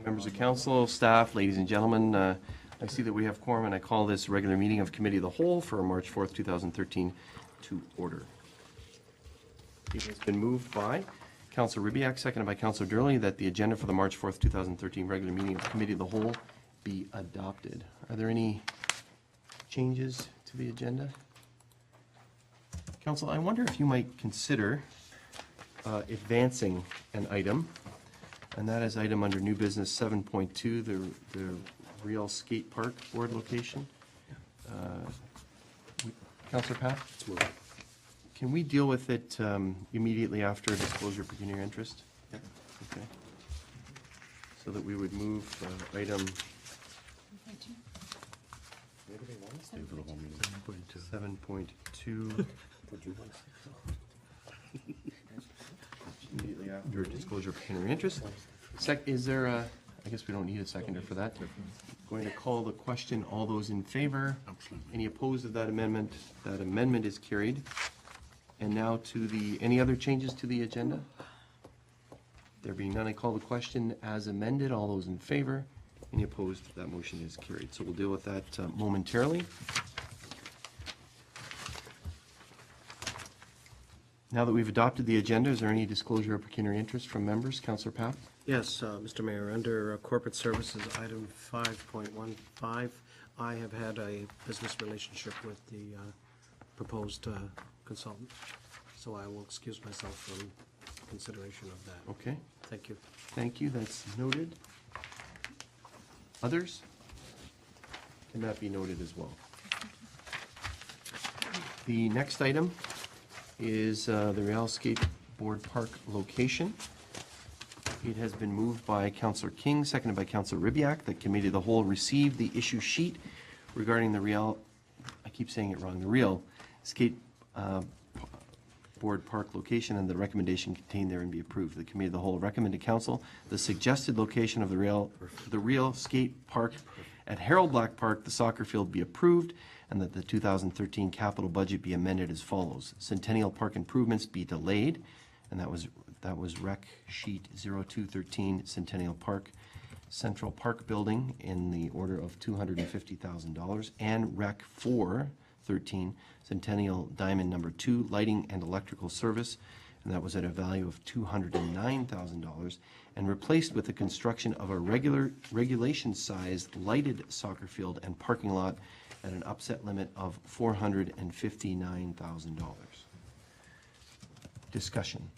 Members of council, staff, ladies and gentlemen, I see that we have quorum, and I call this regular meeting of Committee of the Whole for March 4th, 2013 to order. It has been moved by Councillor Ribbiak, seconded by Councillor Durley, that the agenda for the March 4th, 2013 regular meeting of Committee of the Whole be adopted. Are there any changes to the agenda? Council, I wonder if you might consider advancing an item, and that is item under new business 7.2, the Real Skate Park board location. Councillor Pat? Can we deal with it immediately after disclosure of pecuniary interest? Yep. Okay. So that we would move item 7.2 immediately after disclosure of pecuniary interest. Is there a, I guess we don't need a seconder for that. Going to call the question. All those in favor? Any opposed to that amendment? That amendment is carried. And now to the, any other changes to the agenda? There being none, I call the question as amended. All those in favor? Any opposed? That motion is carried. So we'll deal with that momentarily. Now that we've adopted the agenda, is there any disclosure of pecuniary interest from members? Councillor Papp? Yes, Mr. Mayor, under corporate services, item 5.15, I have had a business relationship with the proposed consultant, so I will excuse myself from consideration of that. Okay. Thank you. Thank you. That's noted. Others? Can that be noted as well? The next item is the Real Skateboard Park location. It has been moved by Councillor King, seconded by Councillor Ribbiak, that Committee of the Whole received the issue sheet regarding the Real, I keep saying it wrong, the Real Skateboard Park location, and the recommendation contained therein be approved. The Committee of the Whole recommend to Council the suggested location of the Real Skate Park at Harold Black Park, the soccer field, be approved, and that the 2013 capital budget be amended as follows. Centennial Park improvements be delayed, and that was Rec Sheet 0213, Centennial Park, Central Park Building in the order of $250,000, and Rec 413, Centennial Diamond number 2, Lighting and Electrical Service, and that was at a value of $209,000, and replaced with the construction of a regulation-sized lighted soccer field and parking lot at an upset limit of $459,000. Discussion.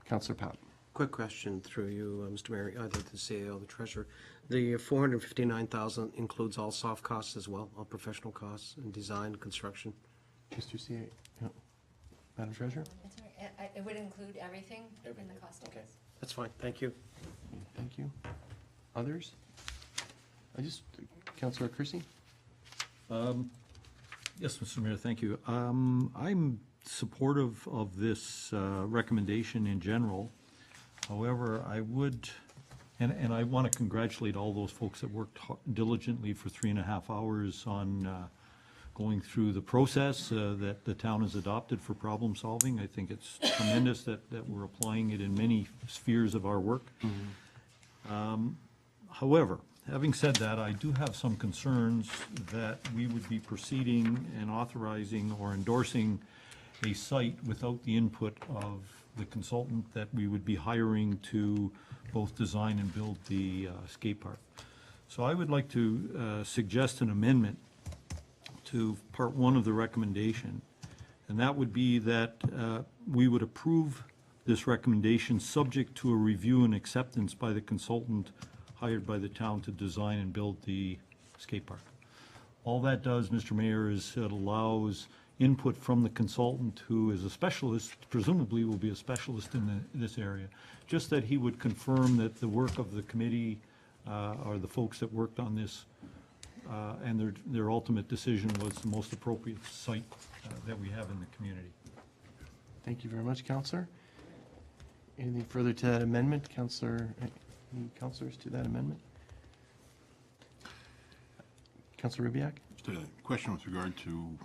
Councillor Papp. Quick question through you, Mr. Mayor, either the CAO or the Treasurer. The $459,000 includes all soft costs as well, all professional costs and design, construction? Mr. C.A. No. Madam Treasurer? That's all right. It would include everything in the cost of Okay, this. that's fine. Thank you. Thank you. Others? Councillor Kersey? Yes, Mr. Mayor, thank you. I'm supportive of this recommendation in general. However, I would, and I want to congratulate all those folks that worked diligently for 3.5 hours on going through the process that the town has adopted for problem solving. I think it's tremendous that we're applying it in many spheres of our work. Mm-hmm. However, having said that, I do have some concerns that we would be proceeding and authorizing or endorsing a site without the input of the consultant that we would be hiring to both design and build the skate park. So I would like to suggest an amendment to part 1 of the recommendation, and that would be that we would approve this recommendation subject to a review and acceptance by the consultant hired by the town to design and build the skate park. All that does, Mr. Mayor, is it allows input from the consultant, who is a specialist, presumably will be a specialist in this area, just that he would confirm that the work of the committee or the folks that worked on this and their ultimate decision was the most appropriate site that we have in the community. Thank you very much, Councillor. Anything further to that amendment, Councillor? Any councillors to that amendment? Councillor Ribbiak? Just a question with regard to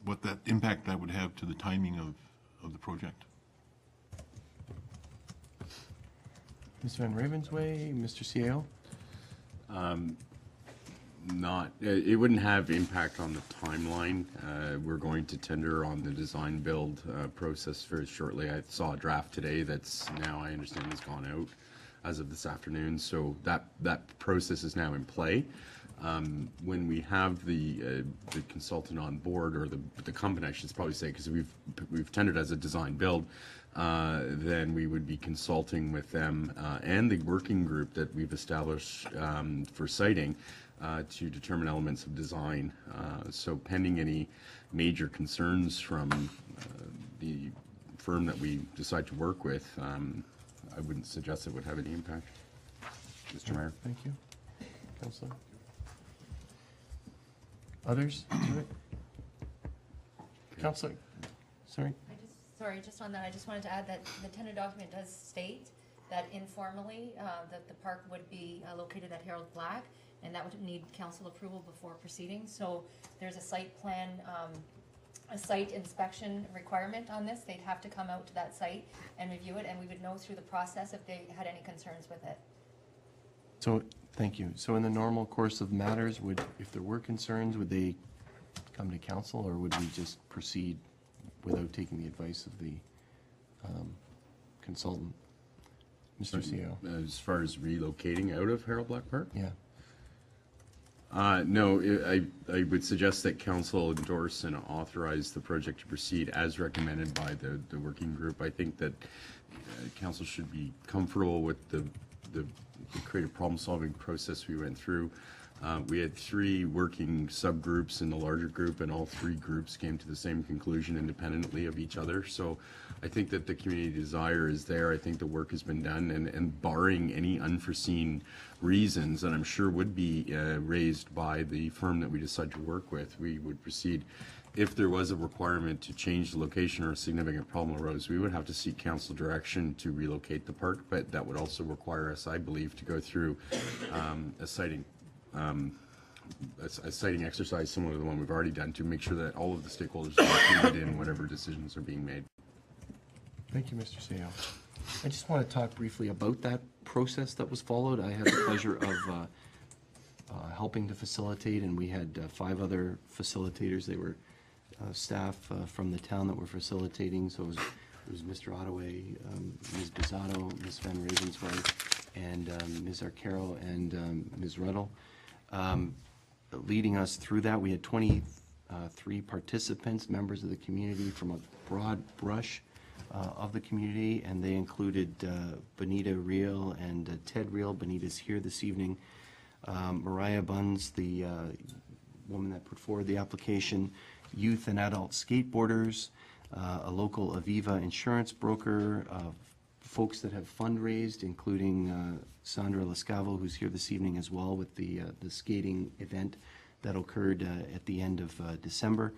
what that impact that would have to the timing of the project. Ms. Van Ravensway, Mr. CAO? It wouldn't have impact on the timeline. We're going to tender on the design build process very shortly. I saw a draft today that's now, I understand, has gone out as of this afternoon, so that process is now in play. When we have the consultant on board, or the company, I should probably say, because we've tendered as a design build, then we would be consulting with them and the working group that we've established for siting to determine elements of design. So pending any major concerns from the firm that we decide to work with, I wouldn't suggest it would have any impact. Mr. Mayor. Thank you. Councillor? Others to it? Councillor, sorry? Just on that, I just wanted to add that the tender document does state that informally, that the park would be located at Harold Black, and that would need council approval before proceeding. So there's a site plan, a site inspection requirement on this. They'd have to come out to that site and review it, and we would know through the process if they had any concerns with it. So, thank you. So in the normal course of matters, if there were concerns, would they come to council, or would we just proceed without taking the advice of the consultant? Mr. CO? As far as relocating out of Harold Black Park? Yeah. No, I would suggest that council endorse and authorize the project to proceed as recommended by the working group. I think that council should be comfortable with the creative problem-solving process we went through. We had 3 working subgroups in the larger group, and all 3 groups came to the same conclusion independently of each other. So I think that the community desire is there. I think the work has been done, and barring any unforeseen reasons that I'm sure would be raised by the firm that we decide to work with, we would proceed. If there was a requirement to change the location or a significant problem arose, we would have to seek council direction to relocate the park, but that would also require us, I believe, to go through a siting exercise similar to the one we've already done to make sure that all of the stakeholders are included in whatever decisions are being made. Thank you, Mr. CO. I just want to talk briefly about that process that was followed. I had the pleasure of helping to facilitate, and we had 5 other facilitators. They were staff from the town that were facilitating. So it was Mr. Ottaway, Ms. Bizzato, Ms. Van Ravensway, and Ms. Arcaro and Ms. Ruddle. Leading us through that, we had 23 participants, members of the community from a broad brush of the community, and they included Benita Reel and Ted Reel. Benita's here this evening. Mariah Buns, the woman that put forward the application, youth and adult skateboarders, a local Aviva insurance broker, folks that have fundraised, including Sandra Lascavo, who's here this evening as well with the skating event that occurred at the end of December.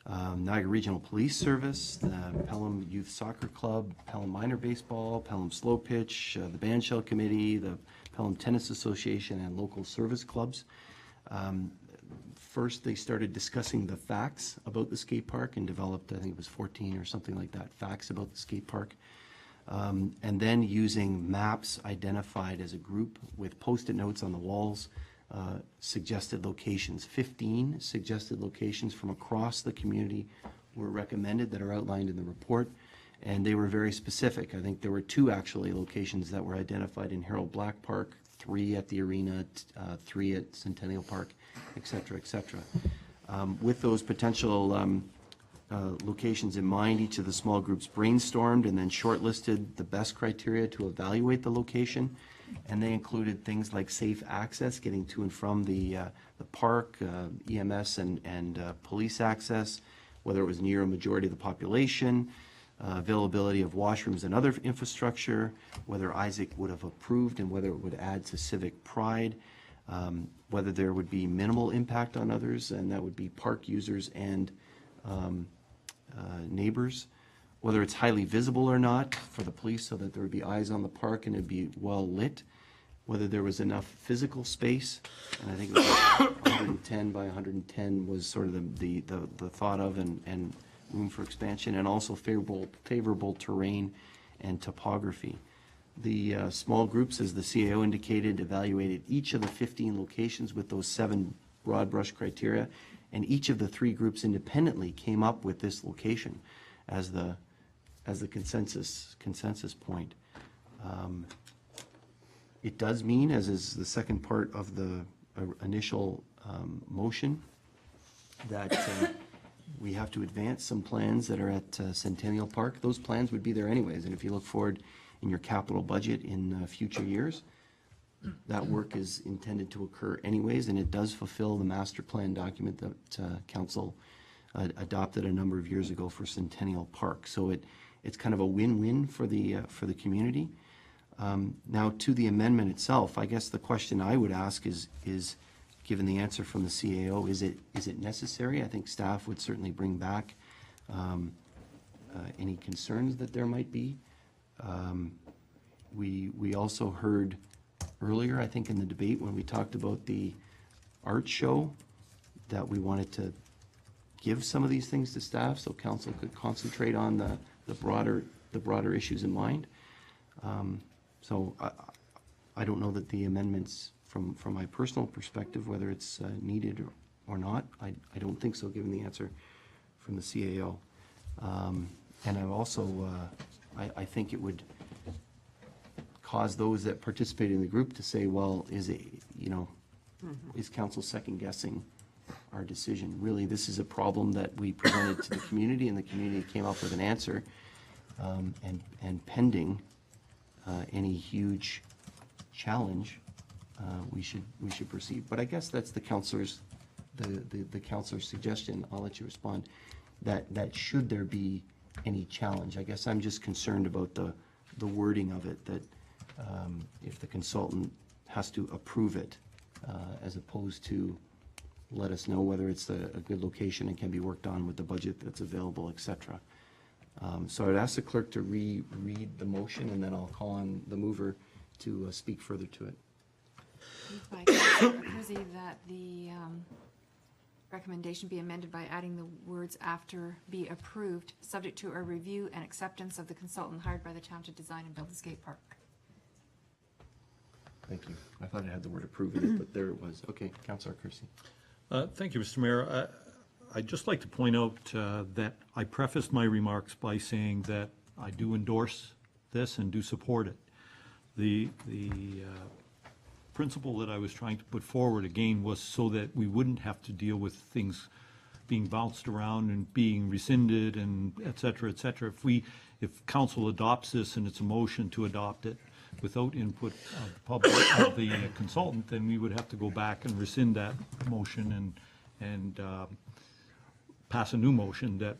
Niagara Regional Police Service, the Pelham Youth Soccer Club, Pelham Minor Baseball, Pelham Slow Pitch, the Bandshell Committee, the Pelham Tennis Association, and local service clubs. First, they started discussing the facts about the skate park and developed, I think it was 14 or something like that, facts about the skate park. And then using maps identified as a group with Post-it notes on the walls, suggested locations. 15 suggested locations from across the community were recommended that are outlined in the report, and they were very specific. I think there were 2 actually locations that were identified in Harold Black Park, 3 at the arena, 3 at Centennial Park, et cetera, et cetera. With those potential locations in mind, each of the small groups brainstormed and then shortlisted the best criteria to evaluate the location, and they included things like safe access, getting to and from the park, EMS and police access, whether it was near a majority of the population, availability of washrooms and other infrastructure, whether Isaac would have approved and whether it would add to civic pride, whether there would be minimal impact on others, and that would be park users and neighbors, whether it's highly visible or not for the police so that there would be eyes on the park and it'd be well lit, whether there was enough physical space, and I think it was 110 by 110 was sort of the thought of, and room for expansion, and also favorable terrain and topography. The small groups, as the CAO indicated, evaluated each of the 15 locations with those 7 broad brush criteria, and each of the 3 groups independently came up with this location as the consensus point. It does mean, as is the second part of the initial motion, that we have to advance some plans that are at Centennial Park. Those plans would be there anyways, and if you look forward in your capital budget in future years, that work is intended to occur anyways, and it does fulfill the master plan document that council adopted a number of years ago for Centennial Park. So it's kind of a win-win for the community. Now, to the amendment itself, I guess the question I would ask is given the answer from the CAO, is it necessary? I think staff would certainly bring back any concerns that there might be. We also heard earlier, I think in the debate, when we talked about the art show, that we wanted to give some of these things to staff so council could concentrate on the broader issues in mind. So I don't know that the amendments, from my personal perspective, whether it's needed or not, I don't think so, given the answer from the CAO. And I also, I think it would cause those that participate in the group to say, well, is it, is council second guessing our decision? Really, this is a problem that we presented to the community, and the community came up with an answer, and pending any huge challenge, we should proceed. But I guess that's the councilor's suggestion. I'll let you respond. That should there be any challenge, I guess I'm just concerned about the wording of it, that if the consultant has to approve it, as opposed to let us know whether it's a good location and can be worked on with the budget that's available, et cetera. So I'd ask the clerk to read the motion, and then I'll call on the mover to speak further to it. Moved by Councilor Kersey that the recommendation be amended by adding the words after be approved, subject to a review and acceptance of the consultant hired by the town to design and build the skate park. Thank you. I thought it had the word approve in it, but there it was. Okay, Councilor Kersey. Thank you, Mr. Mayor. I'd just like to point out that I prefaced my remarks by saying that I do endorse this and do support it. The principle that I was trying to put forward, again, was so that we wouldn't have to deal with things being bounced around and being rescinded and et cetera, et cetera. If council adopts this and it's a motion to adopt it without input of the consultant, then we would have to go back and rescind that motion and pass a new motion that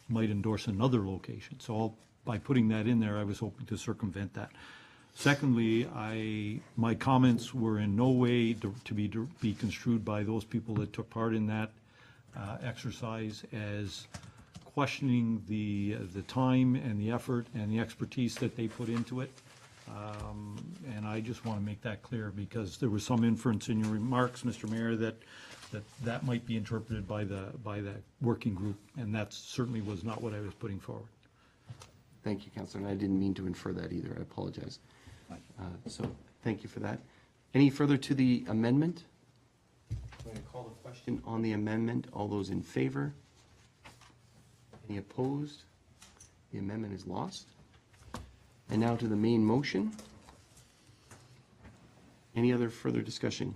might endorse another location. So by putting that in there, I was hoping to circumvent that. Secondly, my comments were in no way to be construed by those people that took part in that exercise as questioning the time and the effort and the expertise that they put into it. And I just want to make that clear, because there was some inference in your remarks, Mr. Mayor, that might be interpreted by the working group, and that certainly was not what I was putting forward. Thank you, Councilor, and I didn't mean to infer that either. I apologize. So thank you for that. Any further to the amendment? I'm going to call the question on the amendment. All those in favor? Any opposed? The amendment is lost. And now to the main motion. Any other further discussion?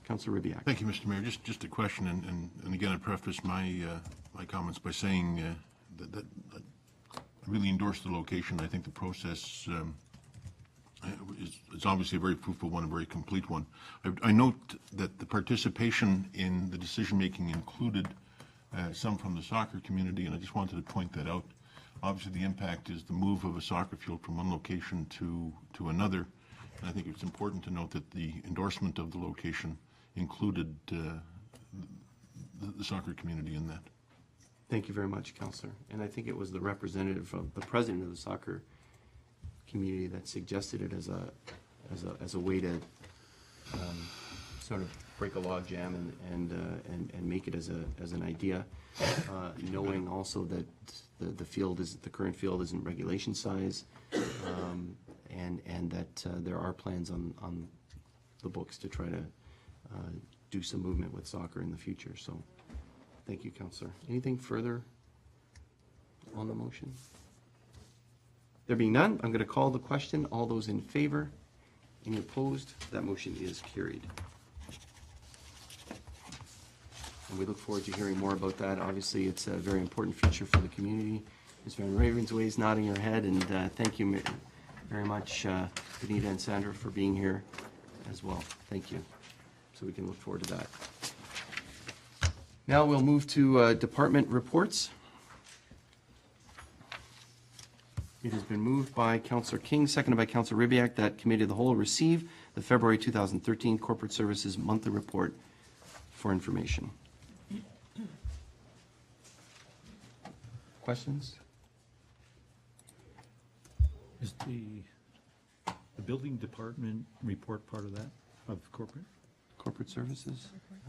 Councilor Ribbiak. Thank you, Mr. Mayor. Just a question, and again, I preface my comments by saying that I really endorse the location. I think the process is obviously a very fruitful one, a very complete one. I note that the participation in the decision-making included some from the soccer community, and I just wanted to point that out. Obviously, the impact is the move of a soccer field from one location to another. And I think it's important to note that the endorsement of the location included the soccer community in that. Thank you very much, Councilor. And I think it was the representative of the president of the soccer community that suggested it as a way to sort of break a log jam and make it as an idea, knowing also that the current field isn't regulation size, and that there are plans on the books to try to do some movement with soccer in the future. So, thank you, Councillor. Anything further on the motion? There being none, I'm going to call the question. All those in favor? Any opposed? That motion is carried. And we look forward to hearing more about that. Obviously, it's a very important feature for the community. Ms. Van Ravensway is nodding her head, and thank you very much, Benita and Sandra, for being here as well. Thank you. So we can look forward to that. Now we'll move to department reports. It has been moved by Councillor King, seconded by Councillor Ribbiak, that Committee of the Whole receive the February 2013 Corporate Services Monthly Report for information. Questions? Is the building department report part of that, of corporate? Corporate Services?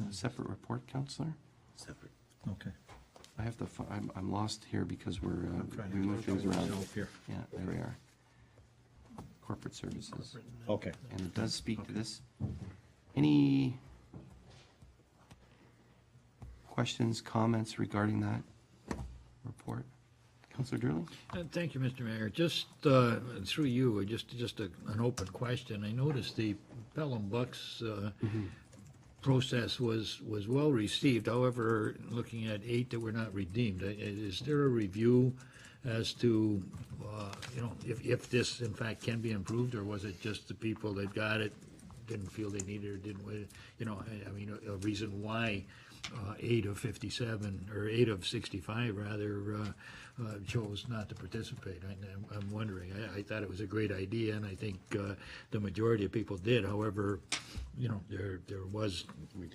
A separate report, Councillor? Separate. Okay. I have to, I'm lost here because we trying to move things around. Here. Yeah, there we are. Corporate Services. Okay. And it does speak to this. Any questions, comments regarding that report? Councillor Durling? Thank you, Mr. Mayor. Just through you, just an open question. I noticed the Pelham Bucks process was well received. However, looking at 8 that were not redeemed, is there a review as to, if this in fact can be improved, or was it just the people that got it didn't feel they needed or didn't, I mean, a reason why 8 of 57, or 8 of 65 rather, chose not to participate. I'm wondering. I thought it was a great idea, and I think the majority of people did. However, there was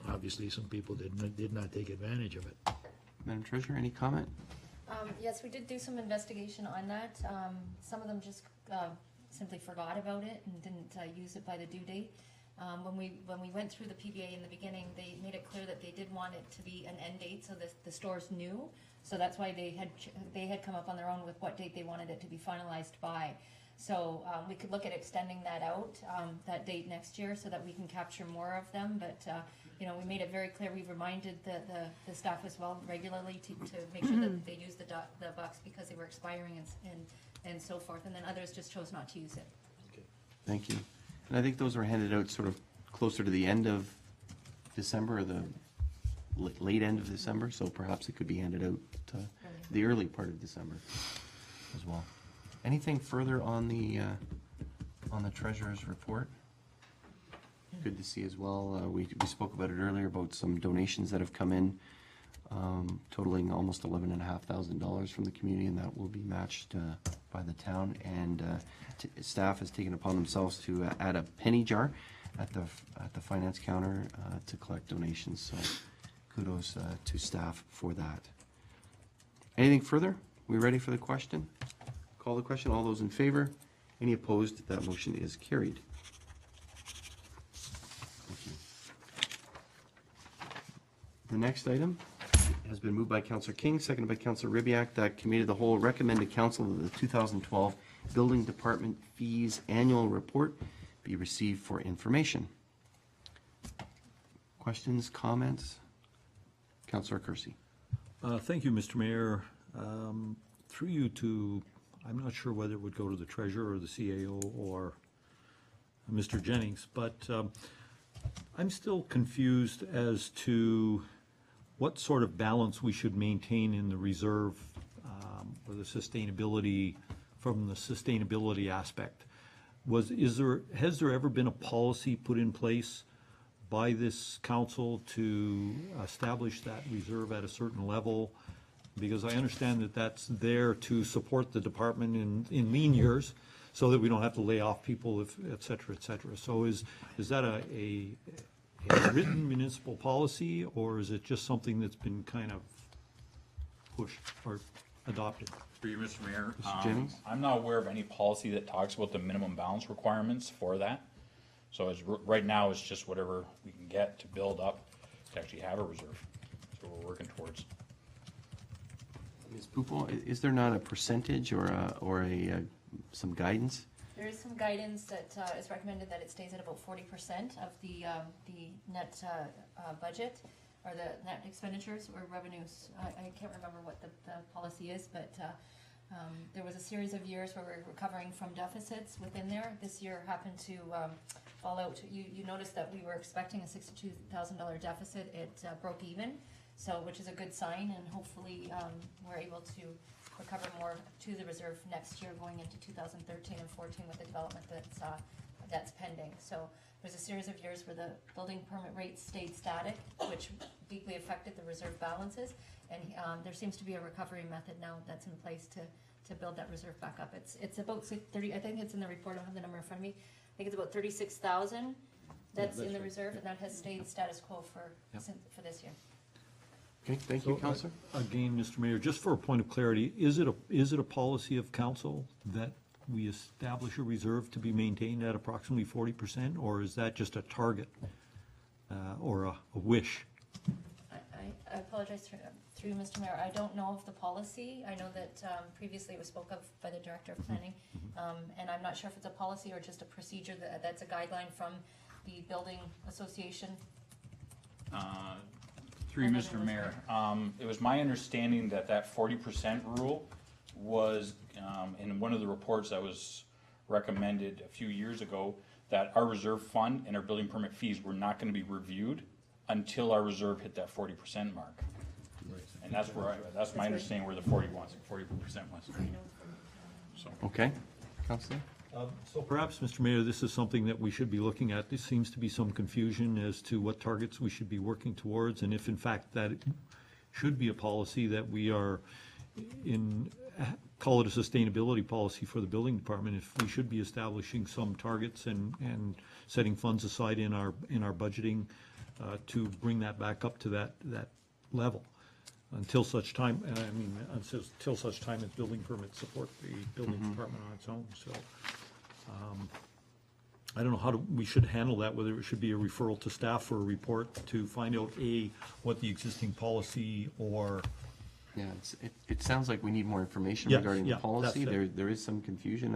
obviously some people did not take advantage of it. Madam Treasurer, any comment? Yes, we did do some investigation on that. Some of them just simply forgot about it and didn't use it by the due date. When we went through the PBA in the beginning, they made it clear that they did want it to be an end date, so the stores knew. So that's why they had come up on their own with what date they wanted it to be finalized by. So we could look at extending that out, that date next year, so that we can capture more of them. But we made it very clear. We reminded the staff as well regularly to make sure that they use the bucks because they were expiring and so forth. And then others just chose not to use it. Thank you. And I think those were handed out sort of closer to the end of December, or the late end of December, so perhaps it could be handed out the early part of December as well. Anything further on the treasurer's report? Good to see as well. We spoke about it earlier, about some donations that have come in, totaling almost $11,500 from the community, and that will be matched by the town. And staff has taken upon themselves to add a penny jar at the finance counter to collect donations. So kudos to staff for that. Anything further? We ready for the question? Call the question. All those in favor? Any opposed? That motion is carried. Thank you. The next item has been moved by Councillor King, seconded by Councillor Ribbiak, that Committee of the Whole recommend to Council that the 2012 Building Department Fees Annual Report be received for information. Questions, comments? Councillor Kersey. Thank you, Mr. Mayor. Through you to, I'm not sure whether it would go to the treasurer or the CAO or Mr. Jennings, but I'm still confused as to what sort of balance we should maintain in the reserve or the sustainability, from the sustainability aspect. Has there ever been a policy put in place by this council to establish that reserve at a certain level? Because I understand that that's there to support the department in lean years, so that we don't have to lay off people, et cetera, et cetera. So is that a written municipal policy, or is it just something that's been kind of pushed or adopted? For you, Mr. Mayor, Mr. Jennings? I'm not aware of any policy that talks about the minimum balance requirements for that. So right now, it's just whatever we can get to build up to actually have a reserve. That's what we're working towards. Ms. Pupil, is there not a percentage or some guidance There is some guidance that is recommended that it stays at about 40% of the net budget, or the net expenditures or revenues. I can't remember what the policy is, but there was a series of years where we're recovering from deficits within there. This year happened to fall out. You noticed that we were expecting a $62,000 deficit. It broke even, so which is a good sign, and hopefully we're able to recover more to the reserve next year going into 2013 and 14 with the development that's pending. So there's a series of years where the building permit rates stayed static, which deeply affected the reserve balances. And there seems to be a recovery method now that's in place to build that reserve back up. It's about 30, I think it's in the report, I don't have the number in front of me. I think it's about 36,000 that's in the reserve, and that has stayed status quo for this year. Okay, thank you, Counselor. Again, Mr. Mayor, just for a point of clarity, is it a policy of council that we establish a reserve to be maintained at approximately 40%, or is that just a target or a wish? I apologize through Mr. Mayor. I don't know of the policy. I know that previously it was spoke of by the Director of Planning, and I'm not sure if it's a policy or just a procedure that's a guideline from the Building Association. Through Mr. Mayor, it was my understanding that that 40% rule was in one of the reports that was recommended a few years ago, that our reserve fund and our building permit fees were not going to be reviewed until our reserve hit that 40% mark. And that's where that's my understanding where the 40% was. So. Okay, Counselor? So perhaps, Mr. Mayor, this is something that we should be looking at. There seems to be some confusion as to what targets we should be working towards, and if in fact that should be a policy that we are call it a sustainability policy for the building department, if we should be establishing some targets and setting funds aside in our budgeting to bring that back up to that level. Until such time, until such time as building permits support the building department on its own, so. I don't know how we should handle that, whether it should be a referral to staff for a report to find out, what the existing policy or. Yeah, it sounds like we need more information Yes, regarding the yeah, policy. that's it. There is some confusion.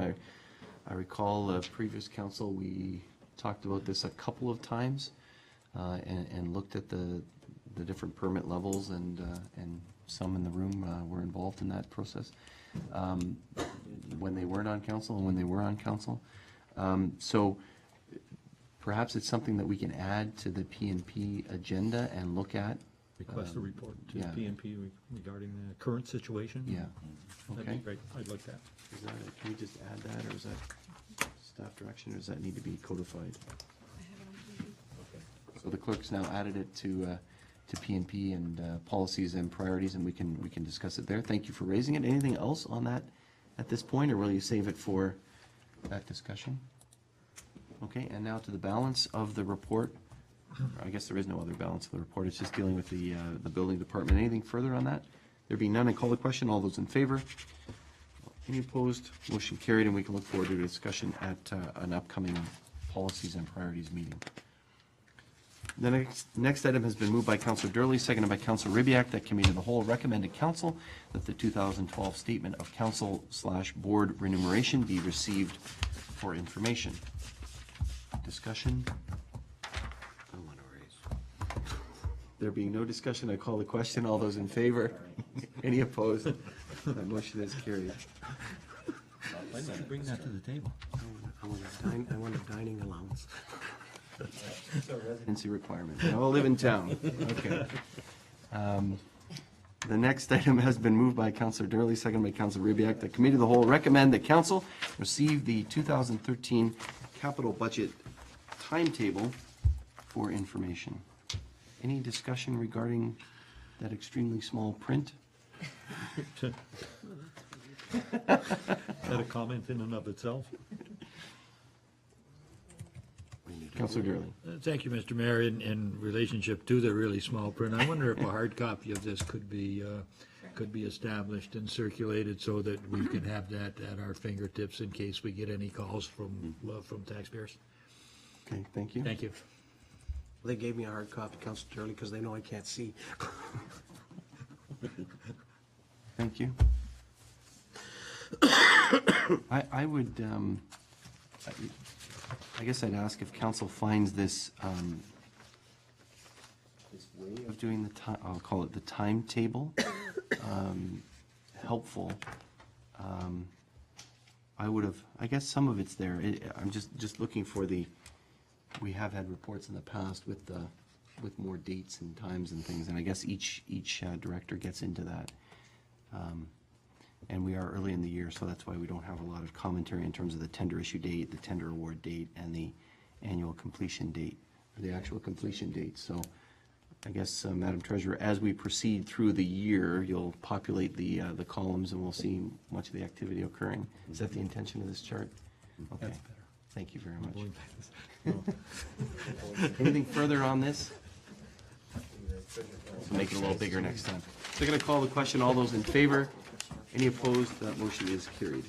I recall previous council, we talked about this a couple of times and looked at the different permit levels, and some in the room were involved in that process when they weren't on council and when they were on council. So perhaps it's something that we can add to the P&P agenda and look at. Request a report to yeah. PNP regarding the current situation? Yeah. That'd Okay. be great, I'd like that. Is that it? Can we just add that, or is that staff direction, or does that need to be codified? So the clerk's now added it to P&P and policies and priorities, and we can discuss it there. Thank you for raising it. Anything else on that at this point, or will you save it for that discussion? Okay, and now to the balance of the report. I guess there is no other balance of the report. It's just dealing with the building department. Anything further on that? There being none, I call the question. All those in favor? Any opposed? Motion carried, and we can look forward to a discussion at an upcoming policies and priorities meeting. The next item has been moved by Councillor Durley, seconded by Councillor Ribbiak, that Committee of the Whole recommended council that the 2012 Statement of Council/Board Remuneration be received for information. Discussion? There being no discussion, I call the question. All those in favor? Any opposed? That motion is carried. Why don't you bring that to the table? I want a dining allowance. It's a residency requirement. They all live in town. Okay. The next item has been moved by Councillor Durley, seconded by Councillor Ribbiak. The Committee of the Whole recommend that Council receive the 2013 capital budget timetable for information. Any discussion regarding that extremely small print? Is that a comment in and of itself? Councillor Durley. Thank you, Mr. Mayor. In relationship to the really small print, I wonder if a hard copy of this could be established and circulated so that we can have that at our fingertips in case we get any calls from taxpayers. Okay, thank you. Thank you. They gave me a hard copy, Councillor Turley, because they know I can't see. Thank you. I would I guess I'd ask if council finds this, this way of doing the time, I'll call it the timetable, helpful. I would have, I guess some of it's there. I'm just looking for we have had reports in the past with more dates and times and things, and I guess each director gets into that. And we are early in the year, so that's why we don't have a lot of commentary in terms of the tender issue date, the tender award date, and the annual completion date, or the actual completion date. So I guess, Madam Treasurer, as we proceed through the year, you'll populate the columns and we'll see much of the activity occurring. Is that the intention of this chart? Okay. That's better. Thank you very much. Going back this- Anything further on this? We'll make it a little bigger next time. So I'm going to call the question. All those in favor? Any opposed? That motion is carried.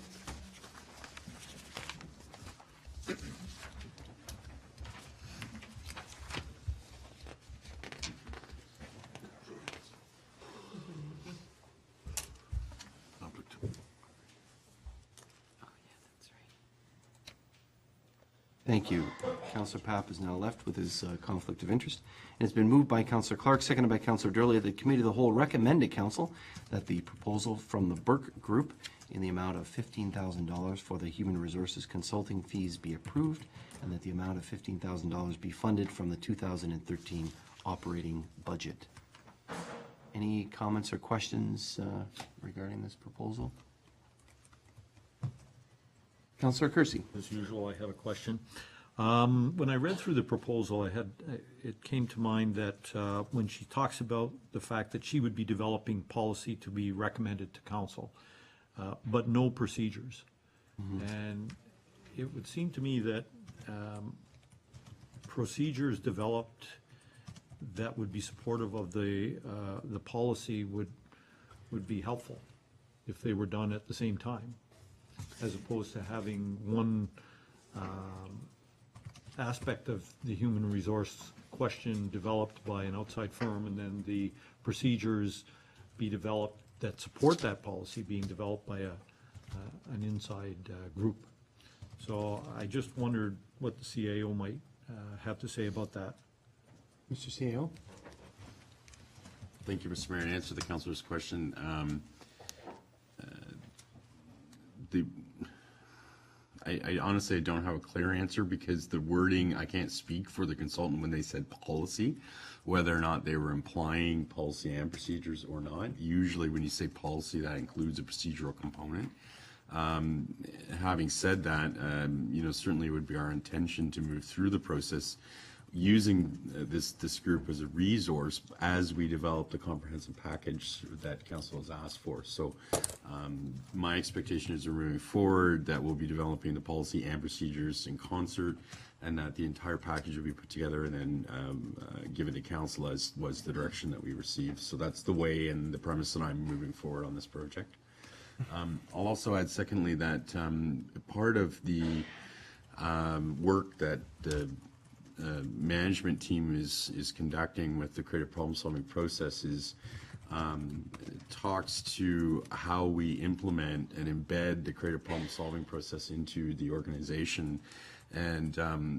Conflict. Oh, yeah, that's right. Thank you. Councillor Papp is now left with his conflict of interest. And it's been moved by Councillor Clark, seconded by Councillor Durley, that the Committee of the Whole recommend to Council that the proposal from the Burke Group in the amount of $15,000 for the Human Resources consulting fees be approved, and that the amount of $15,000 be funded from the 2013 operating budget. Any comments or questions regarding this proposal? Councillor Kersey. As usual, I have a question. When I read through the proposal, it came to mind that when she talks about the fact that she would be developing policy to be recommended to council, but no procedures. And it would seem to me that procedures developed that would be supportive of the policy would be helpful if they were done at the same time, as opposed to having one aspect of the human resource question developed by an outside firm, and then the procedures be developed that support that policy being developed by an inside group. So I just wondered what the CAO might have to say about that. Mr. CAO? Thank you, Mr. Mayor. To answer the councillor's question, I honestly don't have a clear answer, because the wording, I can't speak for the consultant when they said policy, whether or not they were implying policy and procedures or not. Usually when you say policy, that includes a procedural component. Having said that, certainly it would be our intention to move through the process using this group as a resource as we develop the comprehensive package that council has asked for. So my expectation is we're moving forward, that we'll be developing the policy and procedures in concert, and that the entire package will be put together and then given to council as was the direction that we received. So that's the way and the premise that I'm moving forward on this project. I'll also add secondly that part of the work that the management team is conducting with the creative problem solving process is talks to how we implement and embed the creative problem solving process into the organization. And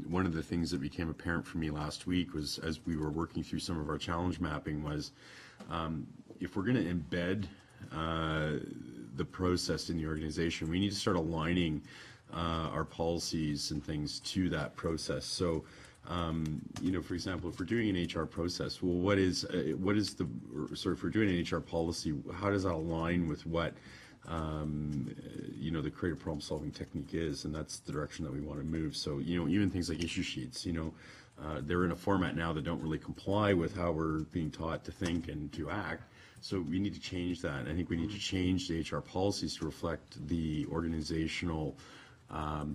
one of the things that became apparent for me last week was, as we were working through some of our challenge mapping, was if we're going to embed the process in the organization, we need to start aligning our policies and things to that process. So for example, if we're doing an HR process, well, what is the, if we're doing an HR policy, how does that align with what, the creative problem solving technique is? And that's the direction that we want to move. So, even things like issue sheets, they're in a format now that don't really comply with how we're being taught to think and to act. So we need to change that. I think we need to change the HR policies to reflect the organizational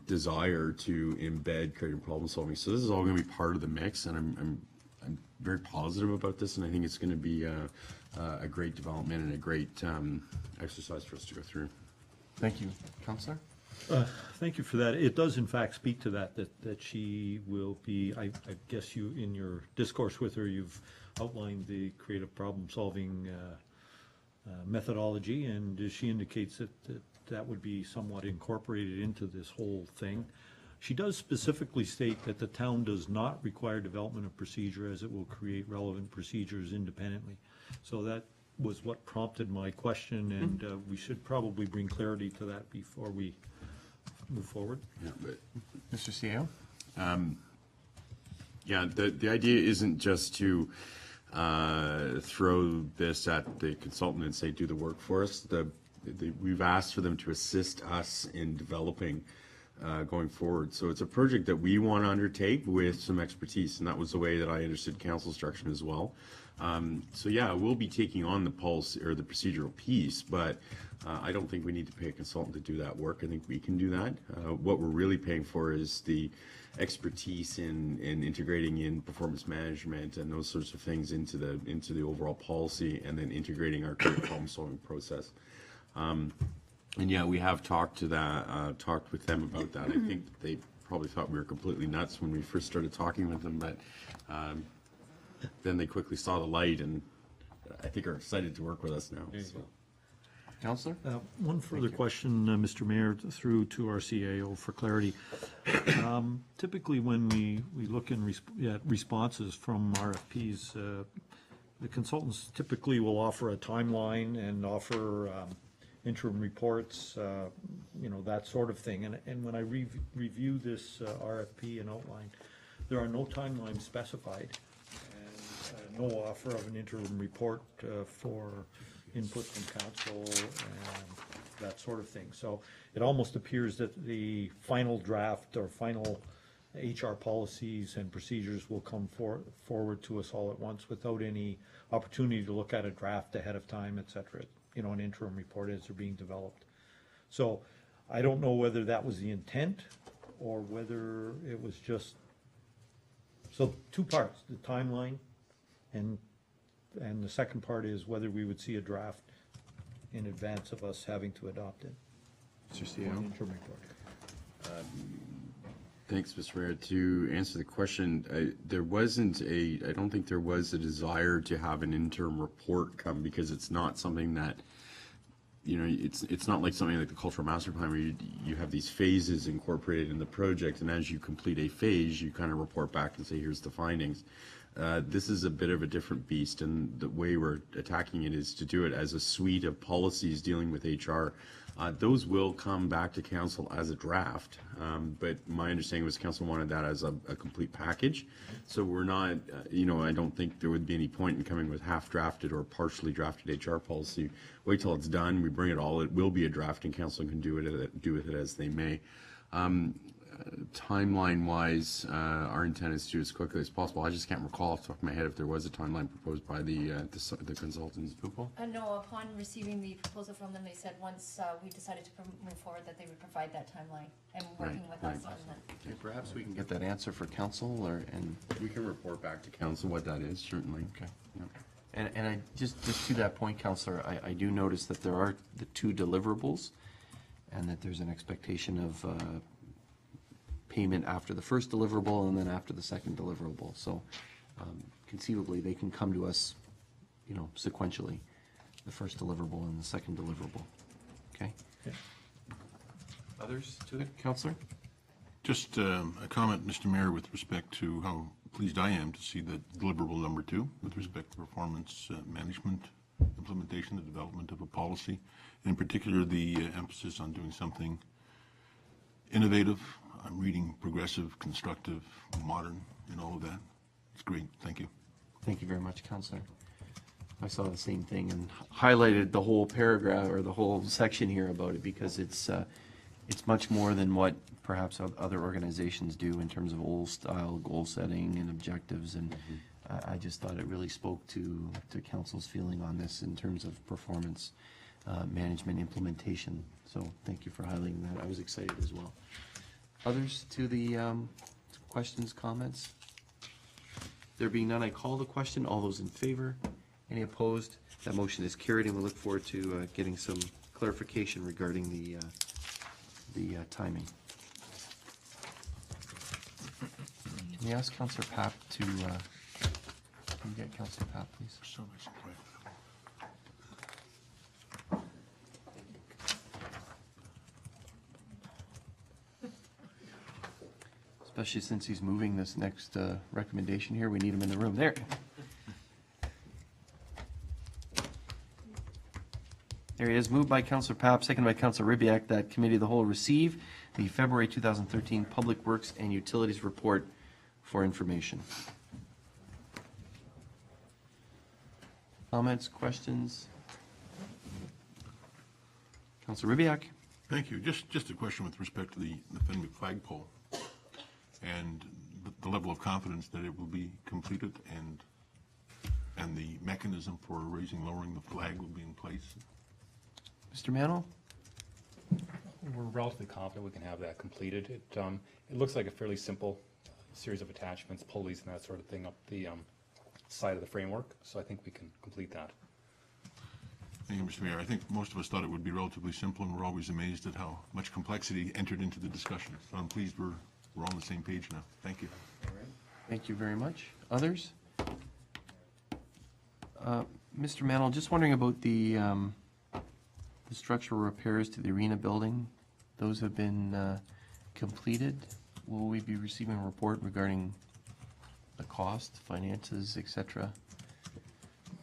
desire to embed creative problem solving. So this is all going to be part of the mix, and I'm very positive about this, and I think it's going to be a great development and a great exercise for us to go through. Thank you. Councillor? Thank you for that. It does in fact speak to that she will be, I guess you, in your discourse with her, you've outlined the creative problem solving methodology, and she indicates that would be somewhat incorporated into this whole thing. She does specifically state that the town does not require development of procedure as it will create relevant procedures independently. So that was what prompted my question, and we should probably bring clarity to that before we move forward. Yeah, but Mr. CEO? yeah, the idea isn't just to throw this at the consultant and say, do the work for us. We've asked for them to assist us in developing going forward. So it's a project that we want to undertake with some expertise, and that was the way that I understood council instruction as well. So yeah, we'll be taking on the policy or the procedural piece, but I don't think we need to pay a consultant to do that work. I think we can do that. What we're really paying for is the expertise in integrating in performance management and those sorts of things into the overall policy, and then integrating our current problem-solving process. And yeah, we have talked with them about that. I think they probably thought we were completely nuts when we first started talking with them, but then they quickly saw the light, and I think are excited to work with us now. So. Counselor? One further question, Mr. Mayor, through to our CAO for clarity. Typically, when we look at responses from RFPs, the consultants typically will offer a timeline and offer interim reports, that sort of thing. And when I review this RFP and outline, there are no timelines specified, and no offer of an interim report for input from council and that sort of thing. So it almost appears that the final draft or final HR policies and procedures will come forward to us all at once without any opportunity to look at a draft ahead of time, et cetera, an interim report as they're being developed. So I don't know whether that was the intent or whether it was just, so two parts, the timeline and the second part is whether we would see a draft in advance of us having to adopt it. Mr. Or CEO? an interim report. Thanks, Mr. Mayor. To answer the question, I don't think there was a desire to have an interim report come, because it's not something that, it's not like something like the cultural master plan where you have these phases incorporated in the project, and as you complete a phase, you kind of report back and say, here's the findings. This is a bit of a different beast, and the way we're attacking it is to do it as a suite of policies dealing with HR. Those will come back to council as a draft, but my understanding was council wanted that as a complete package. So we're not, I don't think there would be any point in coming with half-drafted or partially drafted HR policy. Wait till it's done, we bring it all, it will be a draft, and council can do with it as they may. Timeline-wise, our intent is to do as quickly as possible. I just can't recall off the top of my head if there was a timeline proposed by the consultants. No, upon receiving the proposal from them, they said once we decided to move forward, that they would provide that timeline and working with us on that. Okay, perhaps we can get that answer for council, and We can report back to council what that is, certainly. okay. Yeah. And I just to that point, Counselor, I do notice that there are the two deliverables, and that there's an expectation of payment after the first deliverable and then after the second deliverable. So conceivably, they can come to us, sequentially, the first deliverable and the second deliverable. Okay? Okay. Others to the Counselor? Just a comment, Mr. Mayor, with respect to how pleased I am to see that deliverable number 2 with respect to performance management, implementation, the development of a policy, and in particular the emphasis on doing something innovative. I'm reading progressive, constructive, modern, and all of that. It's great. Thank you. Thank you very much, Counselor. I saw the same thing and highlighted the whole paragraph or the whole section here about it, because it's much more than what perhaps other organizations do in terms of old style goal setting and objectives, and I just thought it really spoke to Council's feeling on this in terms of performance management implementation. So thank you for highlighting that. I was excited as well. Others to the questions, comments? There being none, I call the question. All those in favor? Any opposed? That motion is carried, and we look forward to getting some clarification regarding the timing. Can we ask Councillor Papp to, can you get Councillor Papp, please? So nice and quiet. Especially since he's moving this next recommendation here. We need him in the room. There. There he is, moved by Councillor Papp, seconded by Councillor Ribbiak, that Committee of the Whole receive the February 2013 Public Works and Utilities Report for information. Comments, questions? Councillor Ribbiak? Thank you. Just a question with respect to the Fenwick flagpole and the level of confidence that it will be completed and the mechanism for raising, lowering the flag will be in place. Mr. Mantle? We're relatively confident we can have that completed. It looks like a fairly simple series of attachments, pulleys and that sort of thing up the side of the framework, so I think we can complete that. Thank you, Mr. Mayor. I think most of us thought it would be relatively simple, and we're always amazed at how much complexity entered into the discussion. So I'm pleased we're on the same page now. Thank you. Thank you very much. Others? Mr. Mantle, just wondering about the structural repairs to the arena building. Those have been completed. Will we be receiving a report regarding the cost, finances, et cetera?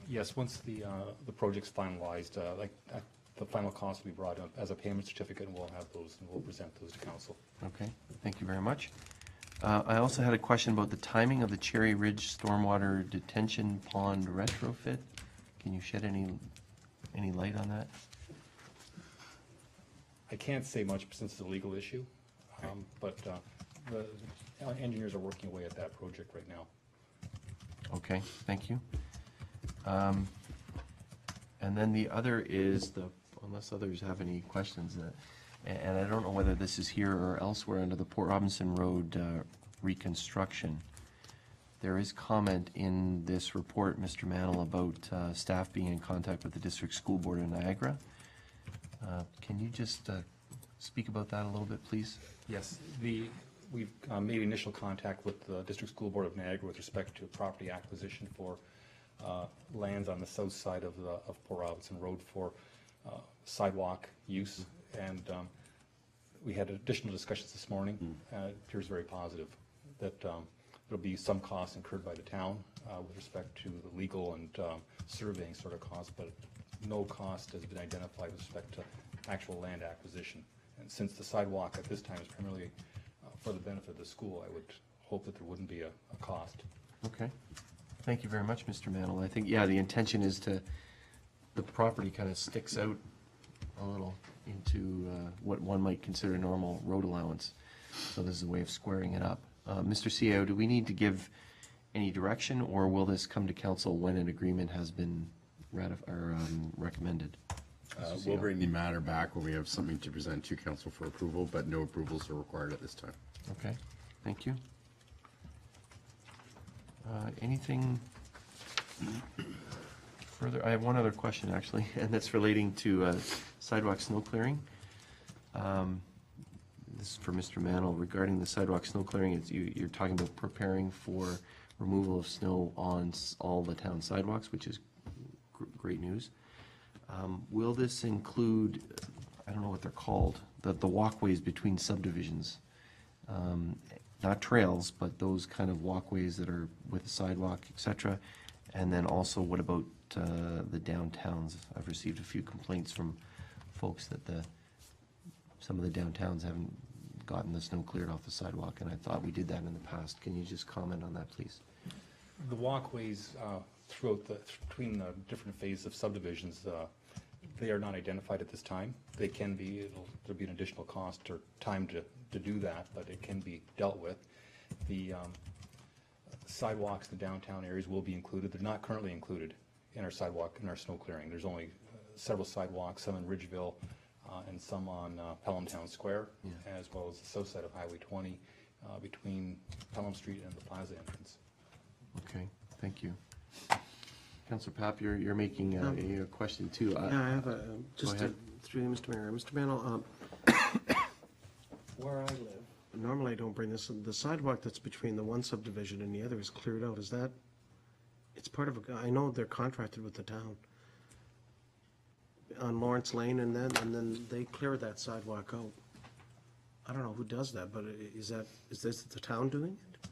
Yes, once the project's finalized, the final cost will be brought up as a payment certificate, and we'll have those, and we'll present those to council. Okay, thank you very much. I also had a question about the timing of the Cherry Ridge Stormwater Detention Pond retrofit. Can you shed any light on that? I can't say much since it's a legal issue, but the engineers are working away at that project right now. Okay, thank you. And then the other is unless others have any questions, and I don't know whether this is here or elsewhere under the Port Robinson Road reconstruction. There is comment in this report, Mr. Mantle, about staff being in contact with the District School Board of Niagara. Can you just speak about that a little bit, please? Yes, we've made initial contact with the District School Board of Niagara with respect to property acquisition for lands on the south side of Port Robinson Road for sidewalk use, and we had additional discussions this morning. It appears very positive that there'll be some costs incurred by the town with respect to the legal and surveying sort of costs, but no cost has been identified with respect to actual land acquisition. And since the sidewalk at this time is primarily for the benefit of the school, I would hope that there wouldn't be a cost. Okay. Thank you very much, Mr. Mantle. I think, yeah, the intention is the property kind of sticks out a little into what one might consider normal road allowance. So this is a way of squaring it up. Mr. CEO, do we need to give any direction, or will this come to council when an agreement has been recommended? We'll bring the matter back when we have something to present to council for approval, but no approvals are required at this time. Okay, thank you. Anything further? I have one other question, actually, and that's relating to sidewalk snow clearing. This is for Mr. Mantle. Regarding the sidewalk snow clearing, you're talking about preparing for removal of snow on all the town sidewalks, which is great news. Will this include, I don't know what they're called, the walkways between subdivisions? Not trails, but those kind of walkways that are with a sidewalk, et cetera. And then also, what about the downtowns? I've received a few complaints from folks that some of the downtowns haven't gotten the snow cleared off the sidewalk, and I thought we did that in the past. Can you just comment on that, please? The walkways between the different phases of subdivisions, they are not identified at this time. They can be, there'll be an additional cost or time to do that, but it can be dealt with. The sidewalks in the downtown areas will be included. They're not currently included in our sidewalk, in our snow clearing. There's only several sidewalks, some in Ridgeville and some on Pelham Town Square, as well as the south side of Highway 20 between Pelham Street and the plaza entrance. Okay, thank you. Councillor Papp, you're making a question too. Yeah, I have just ahead. through you, Mr. Mayor. Mr. Mantle, where I live, normally I don't bring this, the sidewalk that's between the one subdivision and the other is cleared out. Is that, it's part of I know they're contracted with the town on Lawrence Lane, and then they clear that sidewalk out. I don't know who does that, but is this the town doing it?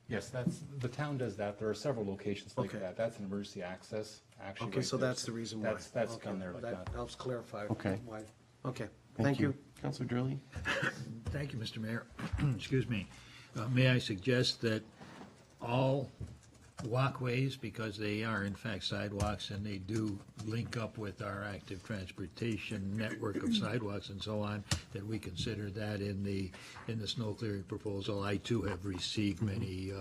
Yes, the town does that. There are several locations like Okay. that. That's an emergency access, actually. Okay, right so there. that's the reason why. That's Okay, done there like that. That helps clarify Okay. why. Okay, thank you. Councillor Durley? Thank you, Mr. Mayor. Excuse me. May I suggest that all walkways, because they are in fact sidewalks and they do link up with our active transportation network of sidewalks and so on, that we consider that in the snow clearing proposal. I too have received many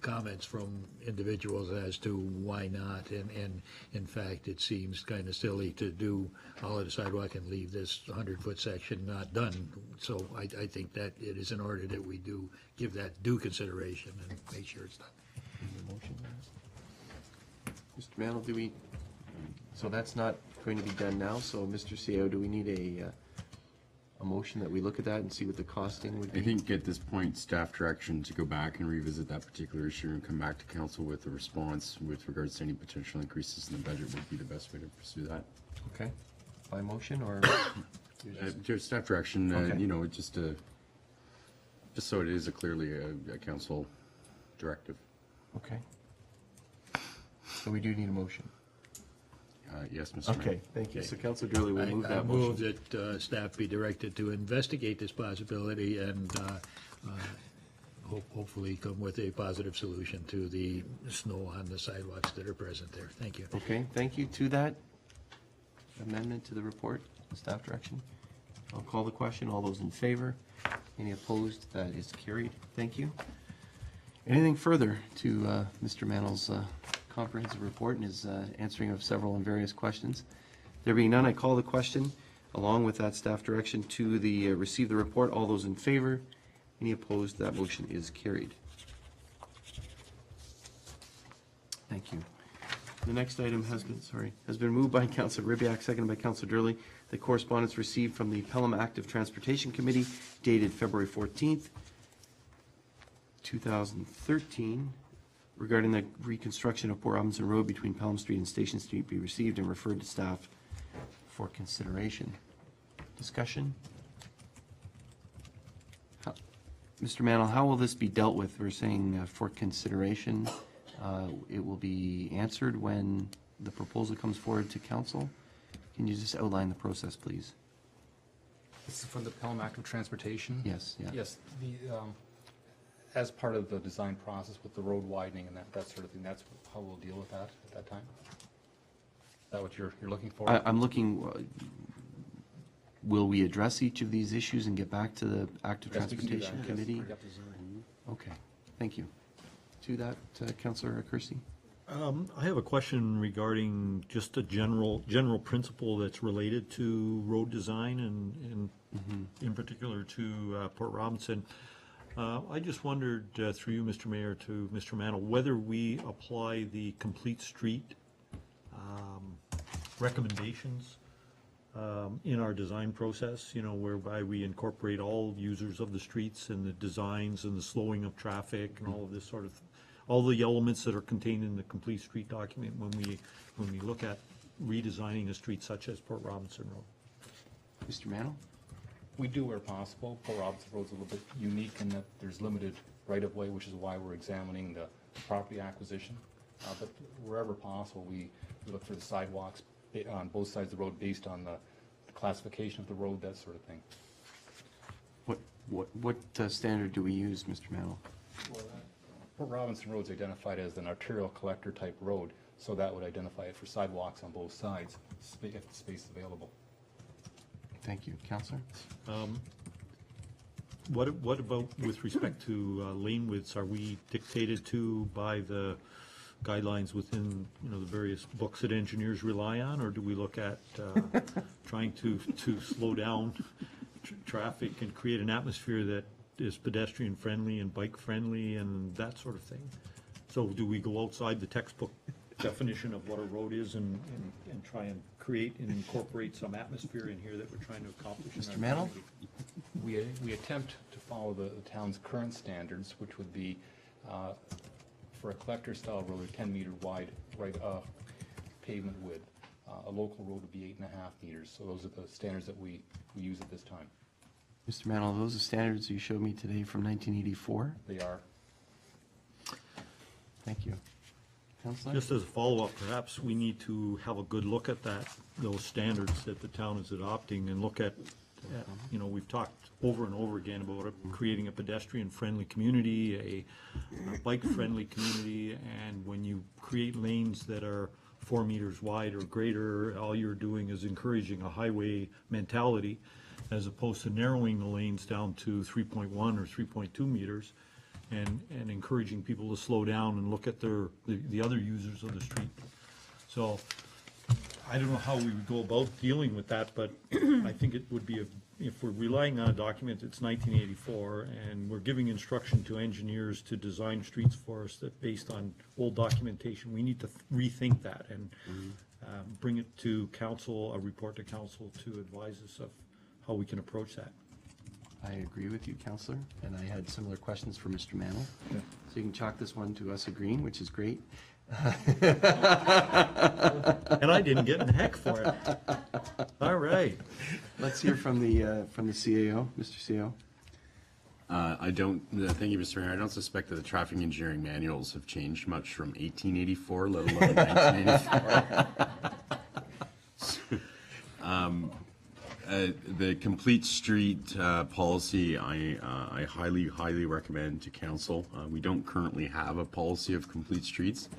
comments from individuals as to why not, and in fact, it seems kind of silly to do all of the sidewalk and leave this 100-foot section not done. So I think that it is in order that we do give that due consideration and make sure it's done. Mr. Mantle, so that's not going to be done now, so Mr. CEO, do we need a motion that we look at that and see what the costing would be? I think at this point, staff direction to go back and revisit that particular issue and come back to council with a response with regards to any potential increases in the budget would be the best way to pursue that. Okay, by motion or? Just staff direction, Okay. you know, just so it is clearly a council directive. Okay. So we do need a motion. Yes, Mr. Mayor. Okay, thank you. So Councilor Durley will move I that move motion. that staff be directed to investigate this possibility and hopefully come with a positive solution to the snow on the sidewalks that are present there. Thank you. Okay, thank you. To that amendment to the report, staff direction. I'll call the question. All those in favor? Any opposed? That is carried. Thank you. Anything further to Mr. Mantle's comprehensive report and his answering of several and various questions? There being none, I call the question, along with that staff direction, to the receive the report. All those in favor? Any opposed? That motion is carried. Thank you. The next item has been moved by Councilor Ribbiak, seconded by Councilor Durley. The correspondence received from the Pelham Active Transportation Committee dated February 14th, 2013, regarding the reconstruction of Port Robinson Road between Pelham Street and Station Street be received and referred to staff for consideration. Discussion? Mr. Mantle, how will this be dealt with? We're saying for consideration. It will be answered when the proposal comes forward to council. Can you just outline the process, please? This is for the Pelham Active Transportation? Yes, yeah. Yes, as part of the design process with the road widening and that sort of thing, that's how we'll deal with that at that time? Is that what you're looking for? I'm looking, will we address each of these issues and get back to the Active Yes, we can do that, Transportation yes. Committee? Yep. Okay, thank you. To that, Councillor Kersey? I have a question regarding just a general principle that's related to road design and in particular to Port Robinson. I just wondered, through you, Mr. Mayor, to Mr. Mantle, whether we apply the complete street recommendations in our design process, you know, whereby we incorporate all users of the streets and the designs and the slowing of traffic and all of this sort of, all the elements that are contained in the complete street document when we look at redesigning a street such as Port Robinson Road. Mr. Mantle? We do where possible. Port Robinson Road's a little bit unique in that there's limited right-of-way, which is why we're examining the property acquisition. But wherever possible, we look for the sidewalks on both sides of the road based on the classification of the road, that sort of thing. What standard do we use, Mr. Mantle? Port Robinson Road's identified as an arterial collector type road, so that would identify it for sidewalks on both sides, if the space is available. Thank you. Councillor? What about with respect to lane widths? Are we dictated to by the guidelines within, you know, the various books that engineers rely on, or do we look at trying to slow down traffic and create an atmosphere that is pedestrian friendly and bike friendly and that sort of thing? So do we go outside the textbook definition of what a road is and try and create and incorporate some atmosphere in here that we're trying to accomplish? in Mr. our Mantle? We attempt to follow the town's current standards, which would be for a collector style road, a 10-meter wide pavement width. A local road would be 8.5 meters. So those are the standards that we use at this time. Mr. Mantle, those are standards you showed me today from 1984. They are. Thank you. Counselor? Just as a follow-up, perhaps we need to have a good look at those standards that the town is adopting and look at, we've talked over and over again about creating a pedestrian-friendly community, a bike-friendly community, and when you create lanes that are 4 meters wide or greater, all you're doing is encouraging a highway mentality as opposed to narrowing the lanes down to 3.1 or 3.2 meters and encouraging people to slow down and look at the other users of the street. So I don't know how we would go about dealing with that, but I think it would be, if we're relying on a document that's 1984 and we're giving instruction to engineers to design streets for us that based on old documentation, we need to rethink that and bring it to council, a report to council to advise us of how we can approach that. I agree with you, Counselor, and I had similar questions for Mr. Mantle. So you can chalk this one to us agreeing, which is great. And I didn't get in the heck for it. All right. Let's hear from the CAO, Mr. CAO. I don't, thank you, Mr. Mayor. I don't suspect that the traffic engineering manuals have changed much from 1884, let alone 1984. The complete street policy, I highly recommend to council. We don't currently have a policy of complete streets.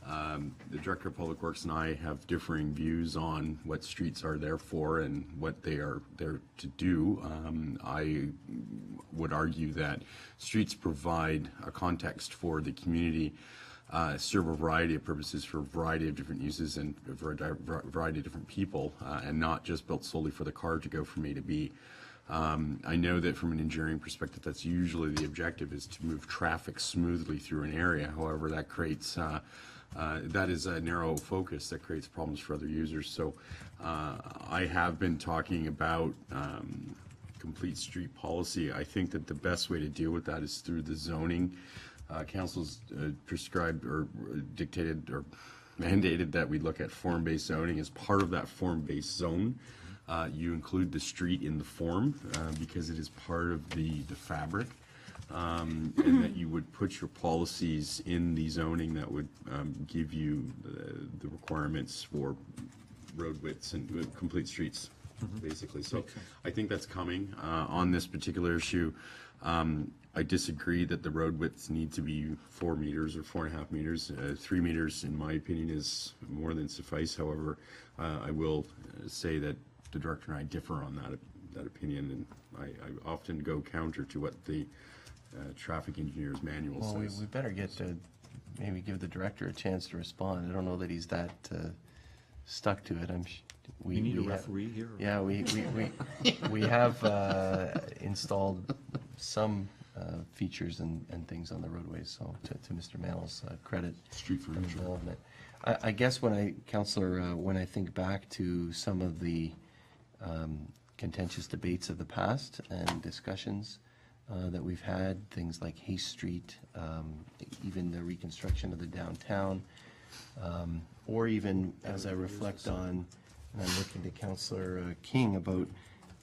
The Director of Public Works and I have differing views on what streets are there for and what they are there to do. I would argue that streets provide a context for the community, serve a variety of purposes for a variety of different uses and for a variety of different people, and not just built solely for the car to go from A to B. I know that from an engineering perspective, that's usually the objective, is to move traffic smoothly through an area. However, that creates, that is a narrow focus that creates problems for other users. So I have been talking about complete street policy. I think that the best way to deal with that is through the zoning. Council's prescribed or dictated or mandated that we look at form-based zoning. As part of that form-based zone, you include the street in the form because it is part of the fabric, and that you would put your policies in the zoning that would give you the requirements for road widths and complete streets, basically. So I think that's coming. On this particular issue, I disagree that the road widths need to be 4 meters or 4.5 meters. 3 meters, in my opinion, is more than suffice. However, I will say that the director and I differ on that opinion, and I often go counter to what the traffic engineer's manual Well, says. we better get to, maybe give the director a chance to respond. I don't know that he's that stuck to it. We need a have- referee here. Yeah, we have installed some features and things on the roadways, so to Mr. Mantle's credit. Street for furniture. development. I guess Counselor, when I think back to some of the contentious debates of the past and discussions that we've had, things like Hayes Street, even the reconstruction of the downtown, or even as I reflect on, and I'm looking to Counselor King about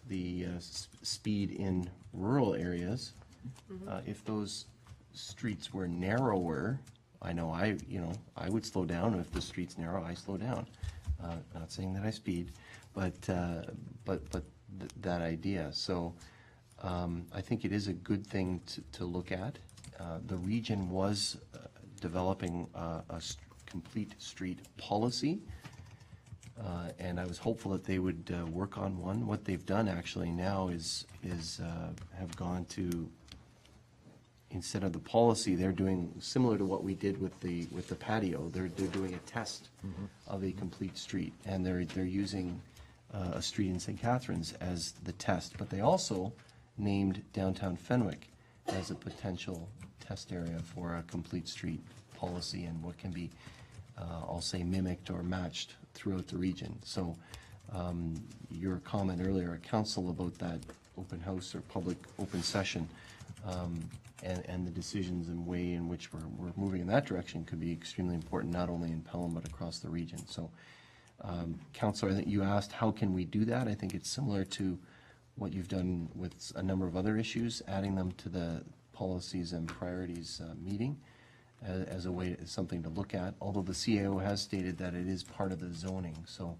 the speed in rural areas. If those streets were narrower, I know I would slow down. If the street's narrow, I slow down. Not saying that I speed, but that idea. So I think it is a good thing to look at. The region was developing a complete street policy, and I was hopeful that they would work on one. What they've done actually now is have gone to, instead of the policy, they're doing similar to what we did with the patio. They're doing a test of a complete street, and they're using a street in St. Catharines as the test. But they also named downtown Fenwick as a potential test area for a complete street policy and what can be, I'll say, mimicked or matched throughout the region. So your comment earlier at council about that open house or public open session, and the decisions and way in which we're moving in that direction could be extremely important, not only in Pelham but across the region. So, Councillor, I think you asked how can we do that. I think it's similar to what you've done with a number of other issues, adding them to the policies and priorities meeting as a way, something to look at, although the CAO has stated that it is part of the zoning, so,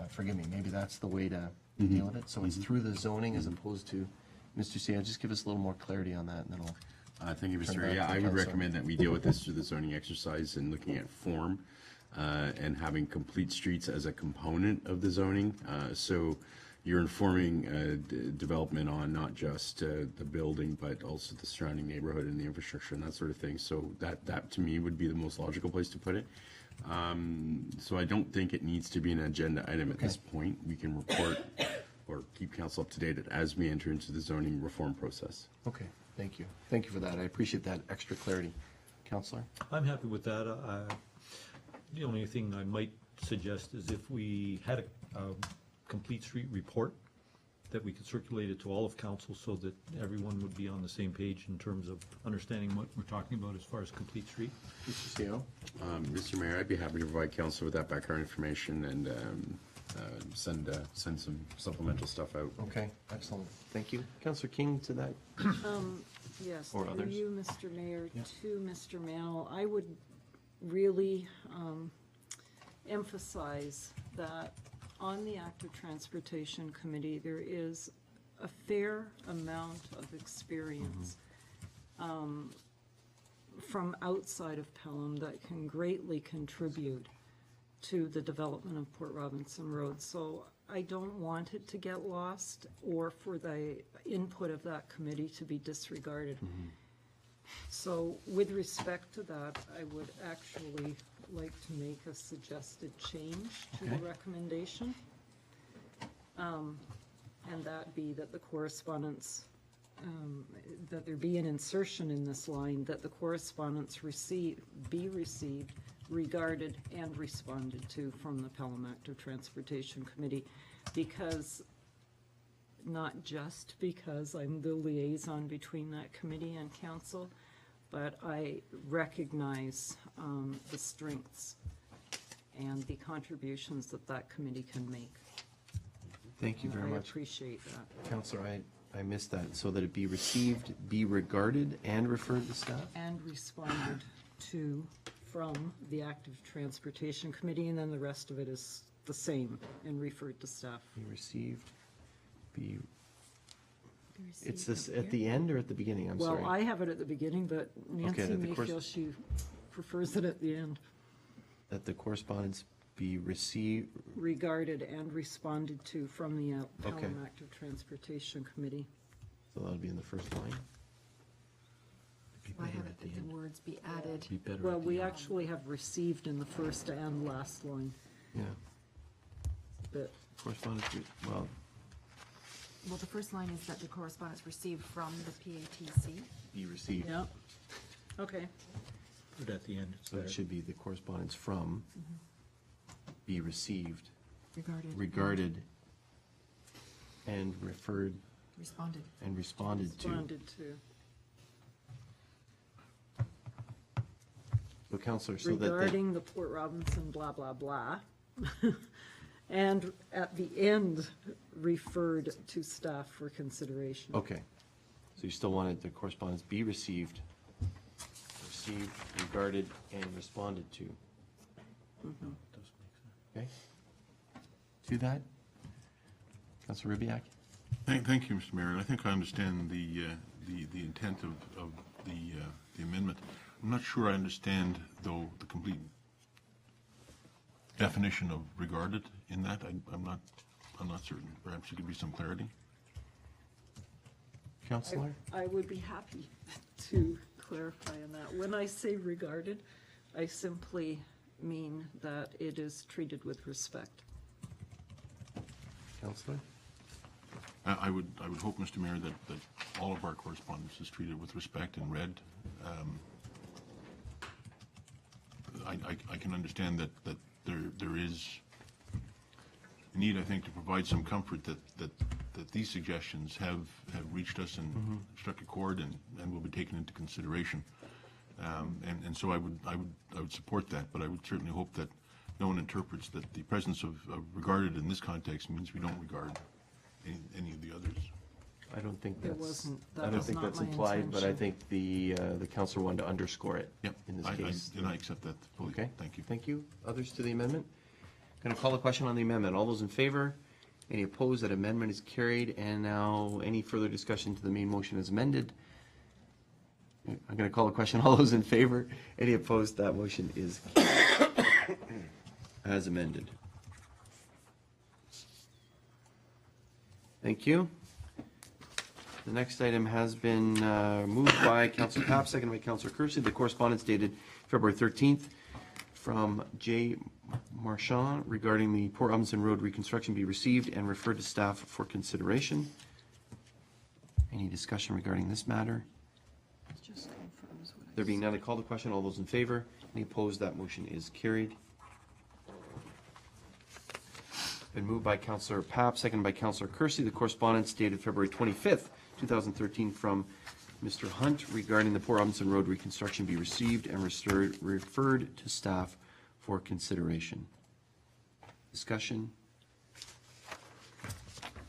forgive me, maybe that's the way to deal with it, so it's through the zoning as opposed to, Mr. CAO, just give us a little more clarity on that, and then I'll. Thank you, Turn Mr. back Mayor. Yeah, to I would Councillor. recommend that we deal with this through the zoning exercise and looking at form and having complete streets as a component of the zoning. So you're informing development on not just the building, but also the surrounding neighborhood and the infrastructure and that sort of thing. So that to me would be the most logical place to put it. So I don't think it needs to be an agenda item at this point. We can report or keep council up to date as we enter into the zoning reform process. Okay, thank you. Thank you for that. I appreciate that extra clarity. Counselor? I'm happy with that. The only thing I might suggest is if we had a complete street report, that we could circulate it to all of council so that everyone would be on the same page in terms of understanding what we're talking about as far as complete street. Mr. CAO? Mr. Mayor, I'd be happy to provide council with that background information and send some supplemental stuff out. Okay, excellent. Thank you. Counselor King to that? Yes, Or through others? you, Mr. Mayor, Yeah. to Mr. Mannell, I would really emphasize that on the Active Transportation Committee, there is a fair amount of experience from outside of Pelham that can greatly contribute to the development of Port Robinson Road. So I don't want it to get lost or for the input of that committee to be disregarded. So with respect to that, I would actually like to make a suggested change to the Okay. recommendation. And that be that the correspondence, that there be an insertion in this line, that the correspondence be received, regarded, and responded to from the Pelham Active Transportation Committee, because, not just because I'm the liaison between that committee and council, but I recognize the strengths and the contributions that that committee can make. Thank you very I much. appreciate that. Counselor, I missed that. So that it be received, be regarded, and referred to staff? And responded to from the Active Transportation Committee, and then the rest of it is the same and referred to staff. Be received, be, it's this at the end or at the beginning? I'm sorry. Well, I have it at the beginning, but Nancy that the may feel she prefers it at the end. That the correspondence be received, Regarded and responded to from the Okay. Pelham Active Transportation Committee. so that'll be in the first line. I have it that the words be added. Well, we actually have received in the first and last line, Yeah, but correspondence, well, Well, the first line is that the correspondence received from the PATC. be received. yeah, okay. Put it at the end. It's So it better. should be the correspondence from, be received, Regarded. regarded, and referred, Responded. and responded to. Responded to. So Counselor, so that the, Regarding the Port Robinson blah, blah, blah. And at the end, referred to staff for consideration. okay. So you still wanted the correspondence be received, regarded, and responded to. Okay? To that? Counselor Ribbiak? Thank you, Mr. Mayor. And I think I understand the intent of the amendment. I'm not sure I understand, though, the complete definition of regarded in that. I'm not certain. Perhaps there could be some clarity. Counselor? I would be happy to clarify on that. When I say regarded, I simply mean that it is treated with respect. Counselor? I would hope, Mr. Mayor, that all of our correspondence is treated with respect and read. I can understand that there is a need, I think, to provide some comfort that these suggestions have reached us and struck a chord and will be taken into consideration. And so I would support that, but I would certainly hope that no one interprets that the presence of regarded in this context means we don't regard. any of the others. I don't think It that's, wasn't- I that don't was think not that's my implied, but I intention. think the councillor wanted to underscore it Yep. in this case. And I accept that fully. Okay. Thank you. Thank you. Others to the amendment? Going to call the question on the amendment. All those in favor? Any opposed? That amendment is carried. And now, any further discussion to the main motion as amended? I'm going to call the question. All those in favor? Any opposed? That motion is carried as amended. Thank you. The next item has been moved by Councilor Papp, seconded by Councilor Kersey. The correspondence dated February 13th from J. Marchand regarding the Port Robinson Road reconstruction be received and referred to staff for consideration. Any discussion regarding this matter? It just confirms what I There being said. none, I call the question. All those in favor? Any opposed? That motion is carried. Been moved by Councilor Papp, seconded by Councilor Kersey. The correspondence dated February 25th, 2013 from Mr. Hunt regarding the Port Robinson Road reconstruction be received and referred to staff for consideration. Discussion?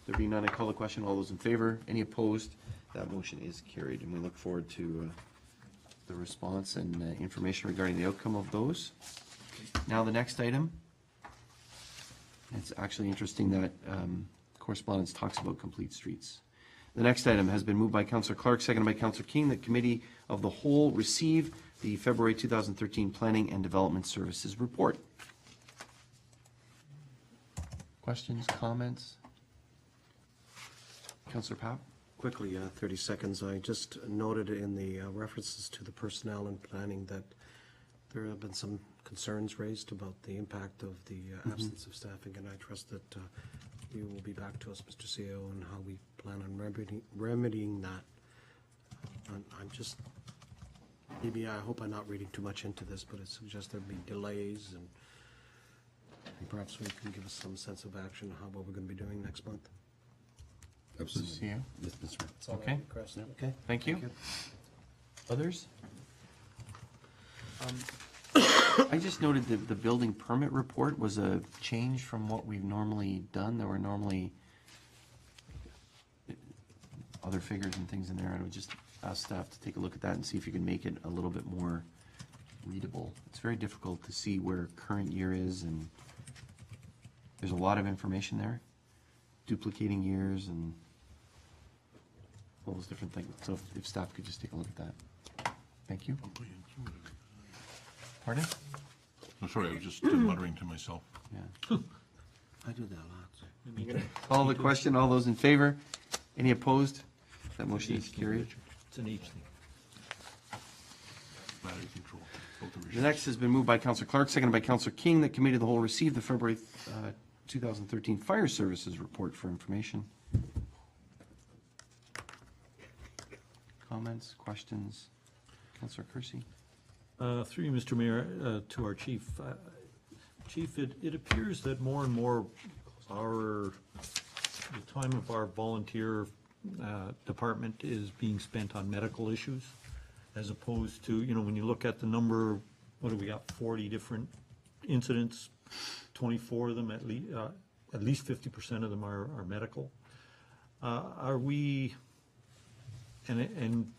There being none, I call the question. All those in favor? Any opposed? That motion is carried, and we look forward to the response and information regarding the outcome of those. Now, the next item. It's actually interesting that correspondence talks about complete streets. The next item has been moved by Councillor Clark, seconded by Councillor King, that Committee of the Whole receive the February 2013 Planning and Development Services Report. Questions, comments? Councillor Papp? Quickly, 30 seconds. I just noted in the references to the personnel and planning that there have been some concerns raised about the impact of the absence of staffing, and I trust that you will be back to us, Mr. CEO, on how we plan on remedying that. I'm just, maybe I hope I'm not reading too much into this, but it suggests there'll be delays, and perhaps we can give us some sense of action, what we're going to be doing next month. Absolutely. Yeah. Yes, Mr. Mayor. That's all I Okay. request. Okay, thank you. Others? I just noted that the building permit report was a change from what we've normally done. There were normally other figures and things in there. I would just ask staff to take a look at that and see if you can make it a little bit more readable. It's very difficult to see where current year is, and there's a lot of information there, duplicating years and all those different things. So if staff could just take a look at that. Thank you. Pardon? I'm sorry, I was just muttering to myself. Yeah. I do that a lot. Call the question. All those in favor? Any opposed? That motion is carried. It's an H thing. Battery control. Both are The issues. next has been moved by Councillor Clark, seconded by Councillor King, that Committee of the Whole received the February 2013 Fire Services Report for information. Comments, questions? Councillor Kersey? Through you, Mr. Mayor, to our chief. Chief, it appears that more and more the time of our volunteer department is being spent on medical issues, as opposed to, when you look at the number, what do we got, 40 different incidents, 24 of them, at least 50% of them are medical. Are we, and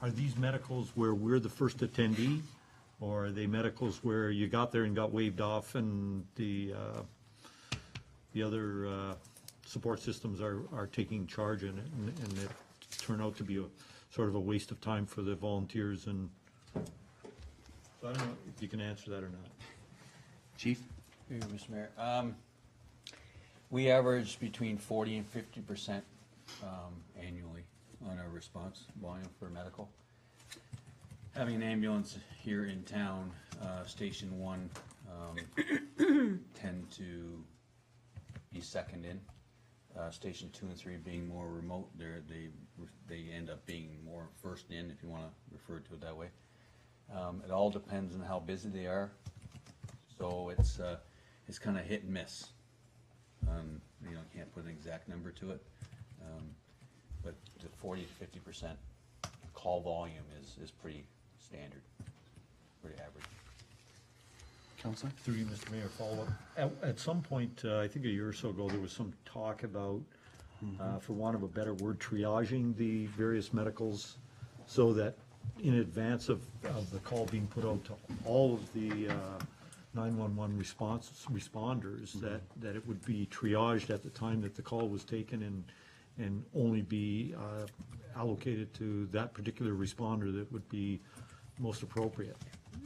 are these medicals where we're the first attendee, or are they medicals where you got there and got waved off and the other support systems are taking charge in it, and it turn out to be a sort of a waste of time for the volunteers? And so I don't know if you can answer that or not. Chief? Here, Mr. Mayor. We average between 40 and 50% annually on our response volume for medical. Having an ambulance here in town, Station 1, tend to be second in. Station 2 and 3 being more remote, they end up being more first in, if you want to refer to it that way. It all depends on how busy they are. So it's kind of hit and miss. Can't put an exact number to it, but the 40 to 50% call volume is pretty standard, pretty average. Councillor? Through you, Mr. Mayor, follow up. At some point, I think a year or so ago, there was some talk about for want of a better word, triaging the various medicals so that in advance of the call being put out to all of the 911 responders, that it would be triaged at the time that the call was taken and only be allocated to that particular responder that would be most appropriate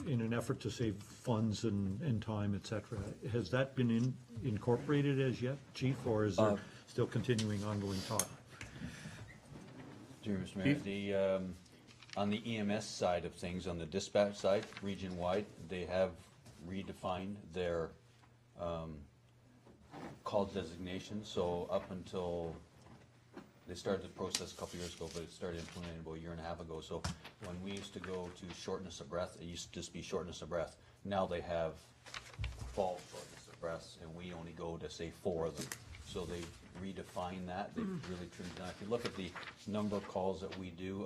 in an effort to save funds and time, et cetera. Has that been incorporated as yet, Chief, or is there still continuing ongoing talk? Dear Mr. Mayor, on the EMS side of things, on the dispatch side, region-wide, they have redefined their call designation. So up until, they started the process a couple years ago, but it started implementing about a year and a half ago. So when we used to go to shortness of breath, it used to just be shortness of breath. Now they have fall shortness of breath, and we only go to, say, 4 of them. So they've redefined that. They've really trimmed down. If you look at the number of calls that we do,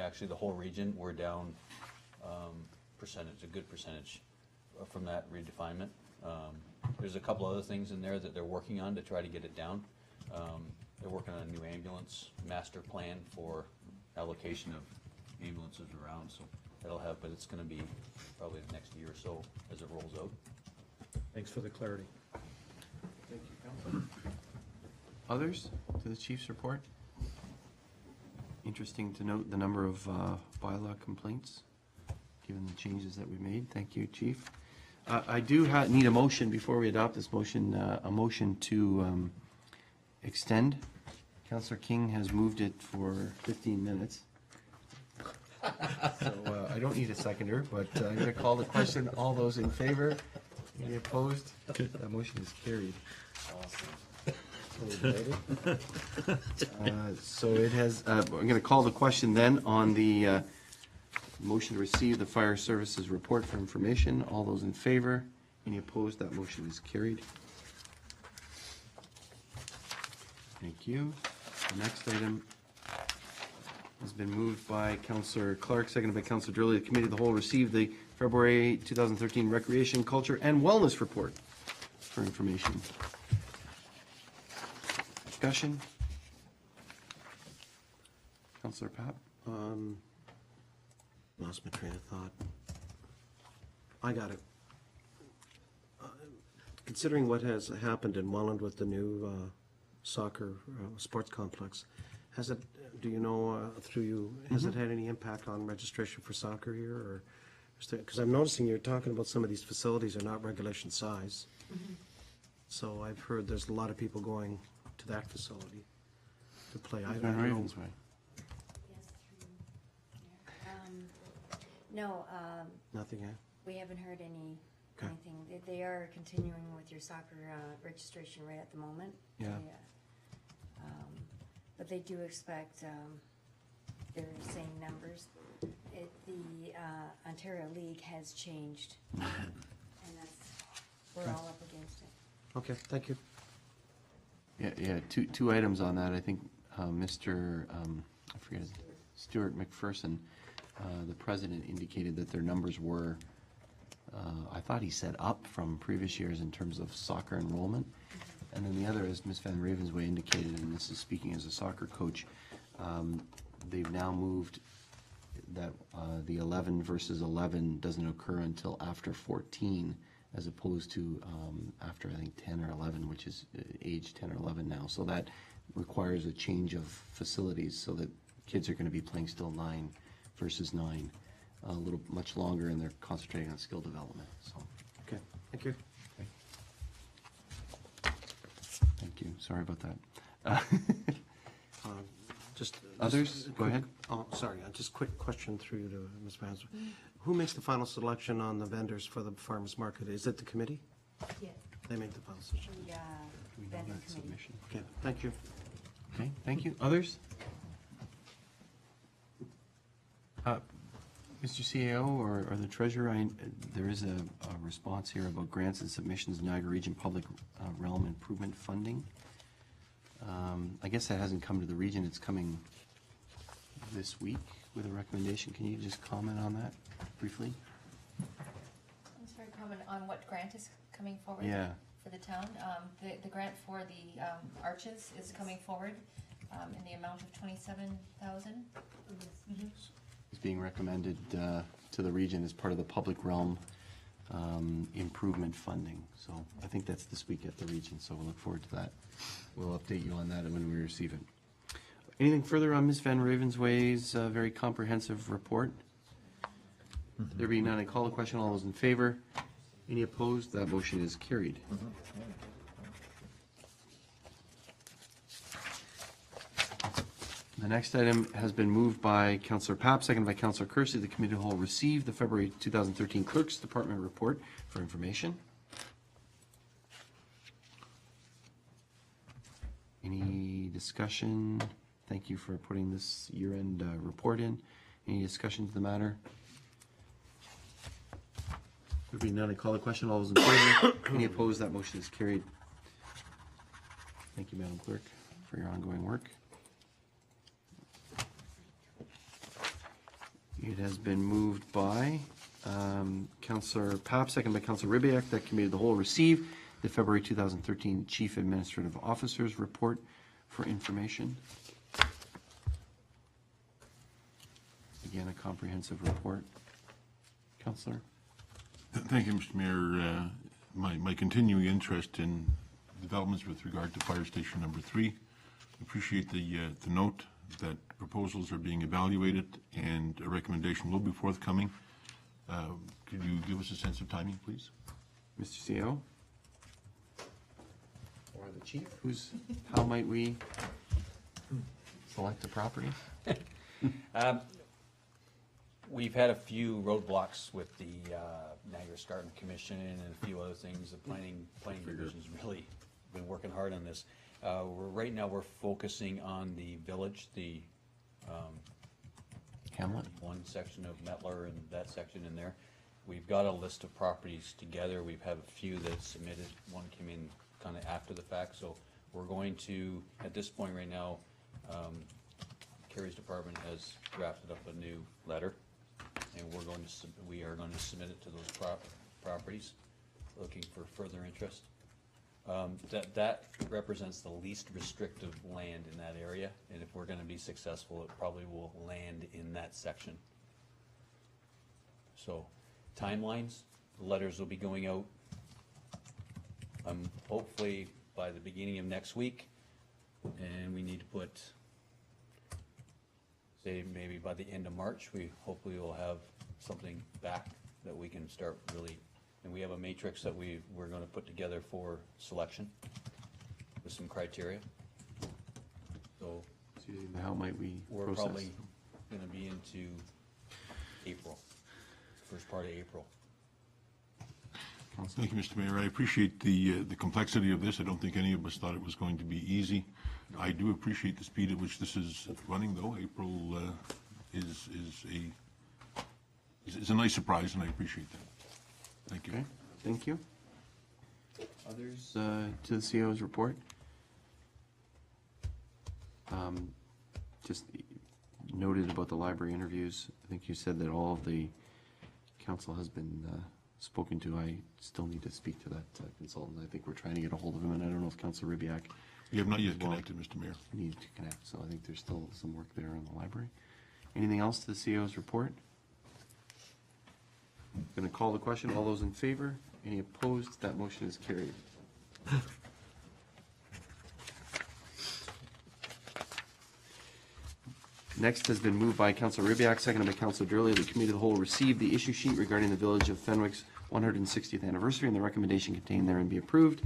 actually the whole region, we're down percentage, a good percentage from that redefinement. There's a couple other things in there that they're working on to try to get it down. They're working on a new ambulance master plan for allocation of ambulances around, so that'll have, but it's gonna be probably the next year or so as it rolls out. Thanks for the clarity. Thank you, Council. Others to the chief's report? Interesting to note the number of bylaw complaints, given the changes that we made. Thank you, Chief. I do need a motion before we adopt this motion, a motion to extend. Councillor King has moved it for 15 minutes. So I don't need a seconder, but I'm going to call the question. All those in favor? Any opposed? That motion is carried. So it has, I'm going to call the question then on the motion to receive the fire services report for information. All those in favor? Any opposed? That motion is carried. Thank you. The next item has been moved by Councillor Clark, seconded by Councillor Drilley. The Committee of the Whole received the February 2013 Recreation, Culture, and Wellness Report for information. Discussion? Councillor Papp? Lost my train of thought. I got it. Considering what has happened in Welland with the new soccer sports complex, has it, do you know, through you, has it had any impact on registration for soccer here, or? Because I'm noticing you're talking about some of these facilities are not regulation size. So I've heard there's a lot of people going to that facility to play. I don't know. Ravensway. No, Nothing, eh? we haven't heard anything. Okay. They are continuing with your soccer registration right at the moment. Yeah. But they do expect their same numbers. The Ontario League has changed, and we're all up against it. Okay, thank you. Yeah, two items on that. I think Mr. I forget his, Stuart McPherson, the president, indicated that their numbers were, I thought he said up from previous years in terms of soccer enrollment. And then the other, as Ms. Van Ravensway indicated, and this is speaking as a soccer coach, they've now moved that the 11 versus 11 doesn't occur until after 14, as opposed to after, I think, 10 or 11, which is age 10 or 11 now. So that requires a change of facilities so that kids are going to be playing still 9 versus 9, a little much longer, and they're concentrating on skill development. So, Okay, thank you. thank you. Sorry about that. Just Others? Go quick- ahead. Oh, sorry, just quick question through you to Ms. Vance. Who makes the final selection on the vendors for the farmers market? Is it the committee? Yes. They make the final selection. The Do we know vendor that committee. submission? Okay, thank you. Okay, thank you. Others? Mr. CAO or the treasurer, there is a response here about grants and submissions, Niagara Region Public Realm Improvement Funding. I guess that hasn't come to the region. It's coming this week with a recommendation. Can you just comment on that briefly? I'm sorry, comment on what grant is coming forward? Yeah. for the town. The grant for the arches is coming forward in the amount of 27,000. Is being recommended to the region as part of the public realm improvement funding. So I think that's this week at the region, so we'll look forward to that. We'll update you on that when we receive it. Anything further on Ms. Van Ravensway's very comprehensive report? There being none, I call the question. All those in favor? Any opposed? That motion is carried. The next item has been moved by Councillor Papp, seconded by Councillor Kersey. The committee of the whole received the February 2013 Clerk's Department report for information. Any discussion? Thank you for putting this year-end report in. Any discussion to the matter? There being none, I call the question. All those in favor? Any opposed? That motion is carried. Thank you, Madam Clerk, for your ongoing work. It has been moved by Councillor Papp, second by Councillor Ribbiak, that committee of the whole receive the February 2013 Chief Administrative Officer's report for information. Again, a comprehensive report. Councillor? Thank you, Mr. Mayor. My continuing interest in developments with regard to Fire Station Number 3. Appreciate the note that proposals are being evaluated and a recommendation will be forthcoming. Could you give us a sense of timing, please? Mr. CO? Or the chief? How might we select a property? We've had a few roadblocks with the Niagara Escarpment Commission and a few other things. The planning division's really been working hard on this. Right now we're focusing on the village, the Hamlet? one section of Metler and that section in there. We've got a list of properties together. We've had a few that submitted. One came in kind of after the fact. So we're going to, at this point right now, Kerry's department has drafted up a new letter, and we are going to submit it to those properties, looking for further interest. That represents the least restrictive land in that area, and if we're going to be successful, it probably will land in that section. So, timelines, the letters will be going out hopefully by the beginning of next week, and we need to put, say maybe by the end of March, we hopefully will have something back that we can start really. And we have a matrix that we're going to put together for selection with some criteria. So how might we we're process? probably going to be into April, first part of April. Thank you, Mr. Mayor. I appreciate the complexity of this. I don't think any of us thought it was going to be easy. I do appreciate the speed at which this is running, though. April is a nice surprise, and I appreciate that. Thank you. Okay, thank you. Others to the CO's report? Just noted about the library interviews. I think you said that all of the council has been spoken to. I still need to speak to that consultant. I think we're trying to get a hold of him, and I don't know if Councillor Ribbiak. You have not yet connected, Mr. Mayor. Need to connect, so I think there's still some work there in the library. Anything else to the CO's report? Going to call the question. All those in favor? Any opposed? That motion is carried. Next has been moved by Councillor Ribbiak, seconded by Councillor Durley. The committee of the whole received the issue sheet regarding the Village of Fenwick's 160th anniversary, and the recommendation contained therein be approved.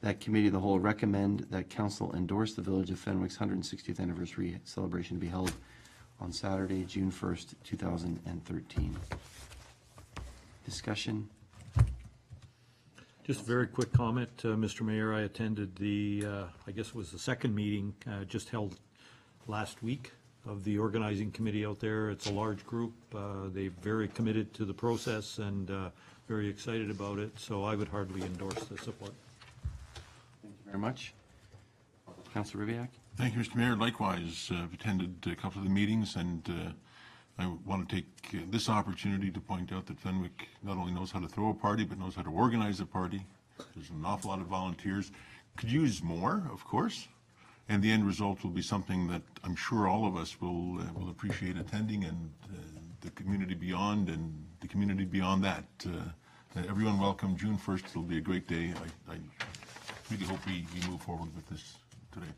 That committee of the whole recommend that council endorse the Village of Fenwick's 160th anniversary celebration to be held on Saturday, June 1st, 2013. Discussion? Just a very quick comment, Mr. Mayor. I attended the, I guess it was the second meeting just held last week of the organizing committee out there. It's a large group. They're very committed to the process and very excited about it, so I would hardly endorse the support. Thank you very much. Councillor Ribbiak? Thank you, Mr. Mayor. Likewise, I've attended a couple of the meetings, and I want to take this opportunity to point out that Fenwick not only knows how to throw a party, but knows how to organize a party. There's an awful lot of volunteers. Could use more, of course, and the end result will be something that I'm sure all of us will appreciate attending, and the community beyond and the community beyond that. Everyone welcome. June 1st, it'll be a great day. I really hope we move forward with this today.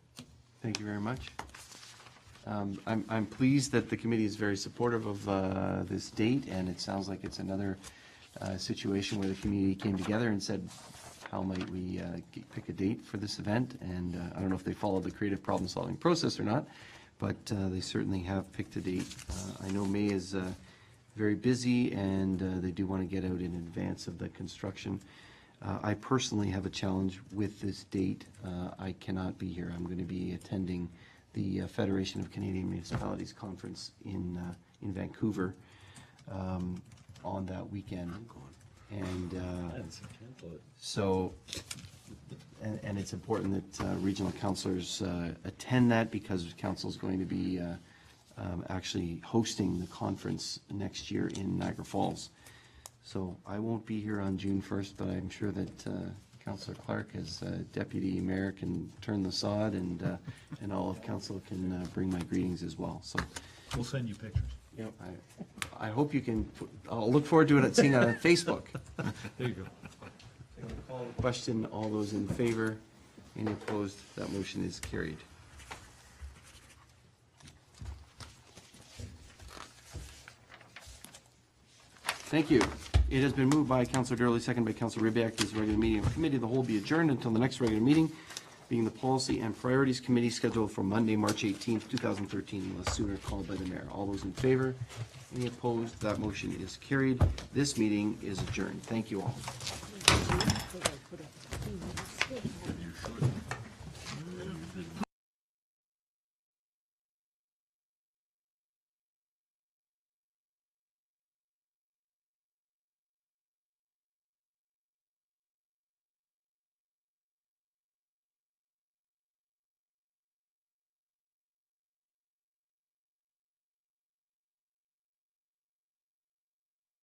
Thank you very much. I'm pleased that the committee is very supportive of this date, and it sounds like it's another situation where the community came together and said, how might we pick a date for this event? And I don't know if they followed the creative problem-solving process or not, but they certainly have picked a date. I know May is very busy, and they do want to get out in advance of the construction. I personally have a challenge with this date. I cannot be here. I'm going to be attending the Federation of Canadian Municipalities Conference in Vancouver on that weekend. And so, and it's important that regional councilors attend that, because council is going to be actually hosting the conference next year in Niagara Falls. So I won't be here on June 1st, but I'm sure that Councillor Clark, as Deputy Mayor, can turn the sod, and all of council can bring my greetings as well. So We'll send you pictures. yep, I hope you can, I'll look forward to it, seeing it on Facebook. There you go. Call the question, all those in favor, any opposed, that motion is carried. Thank you. It has been moved by Councillor Durley, second by Councillor Ribbiak, this regular meeting of committee of the whole be adjourned until the next regular meeting, being the Policy and Priorities Committee, scheduled for Monday, March 18th, 2013, unless sooner called by the mayor. All those in favor? Any opposed? That motion is carried. This meeting is adjourned. Thank you all.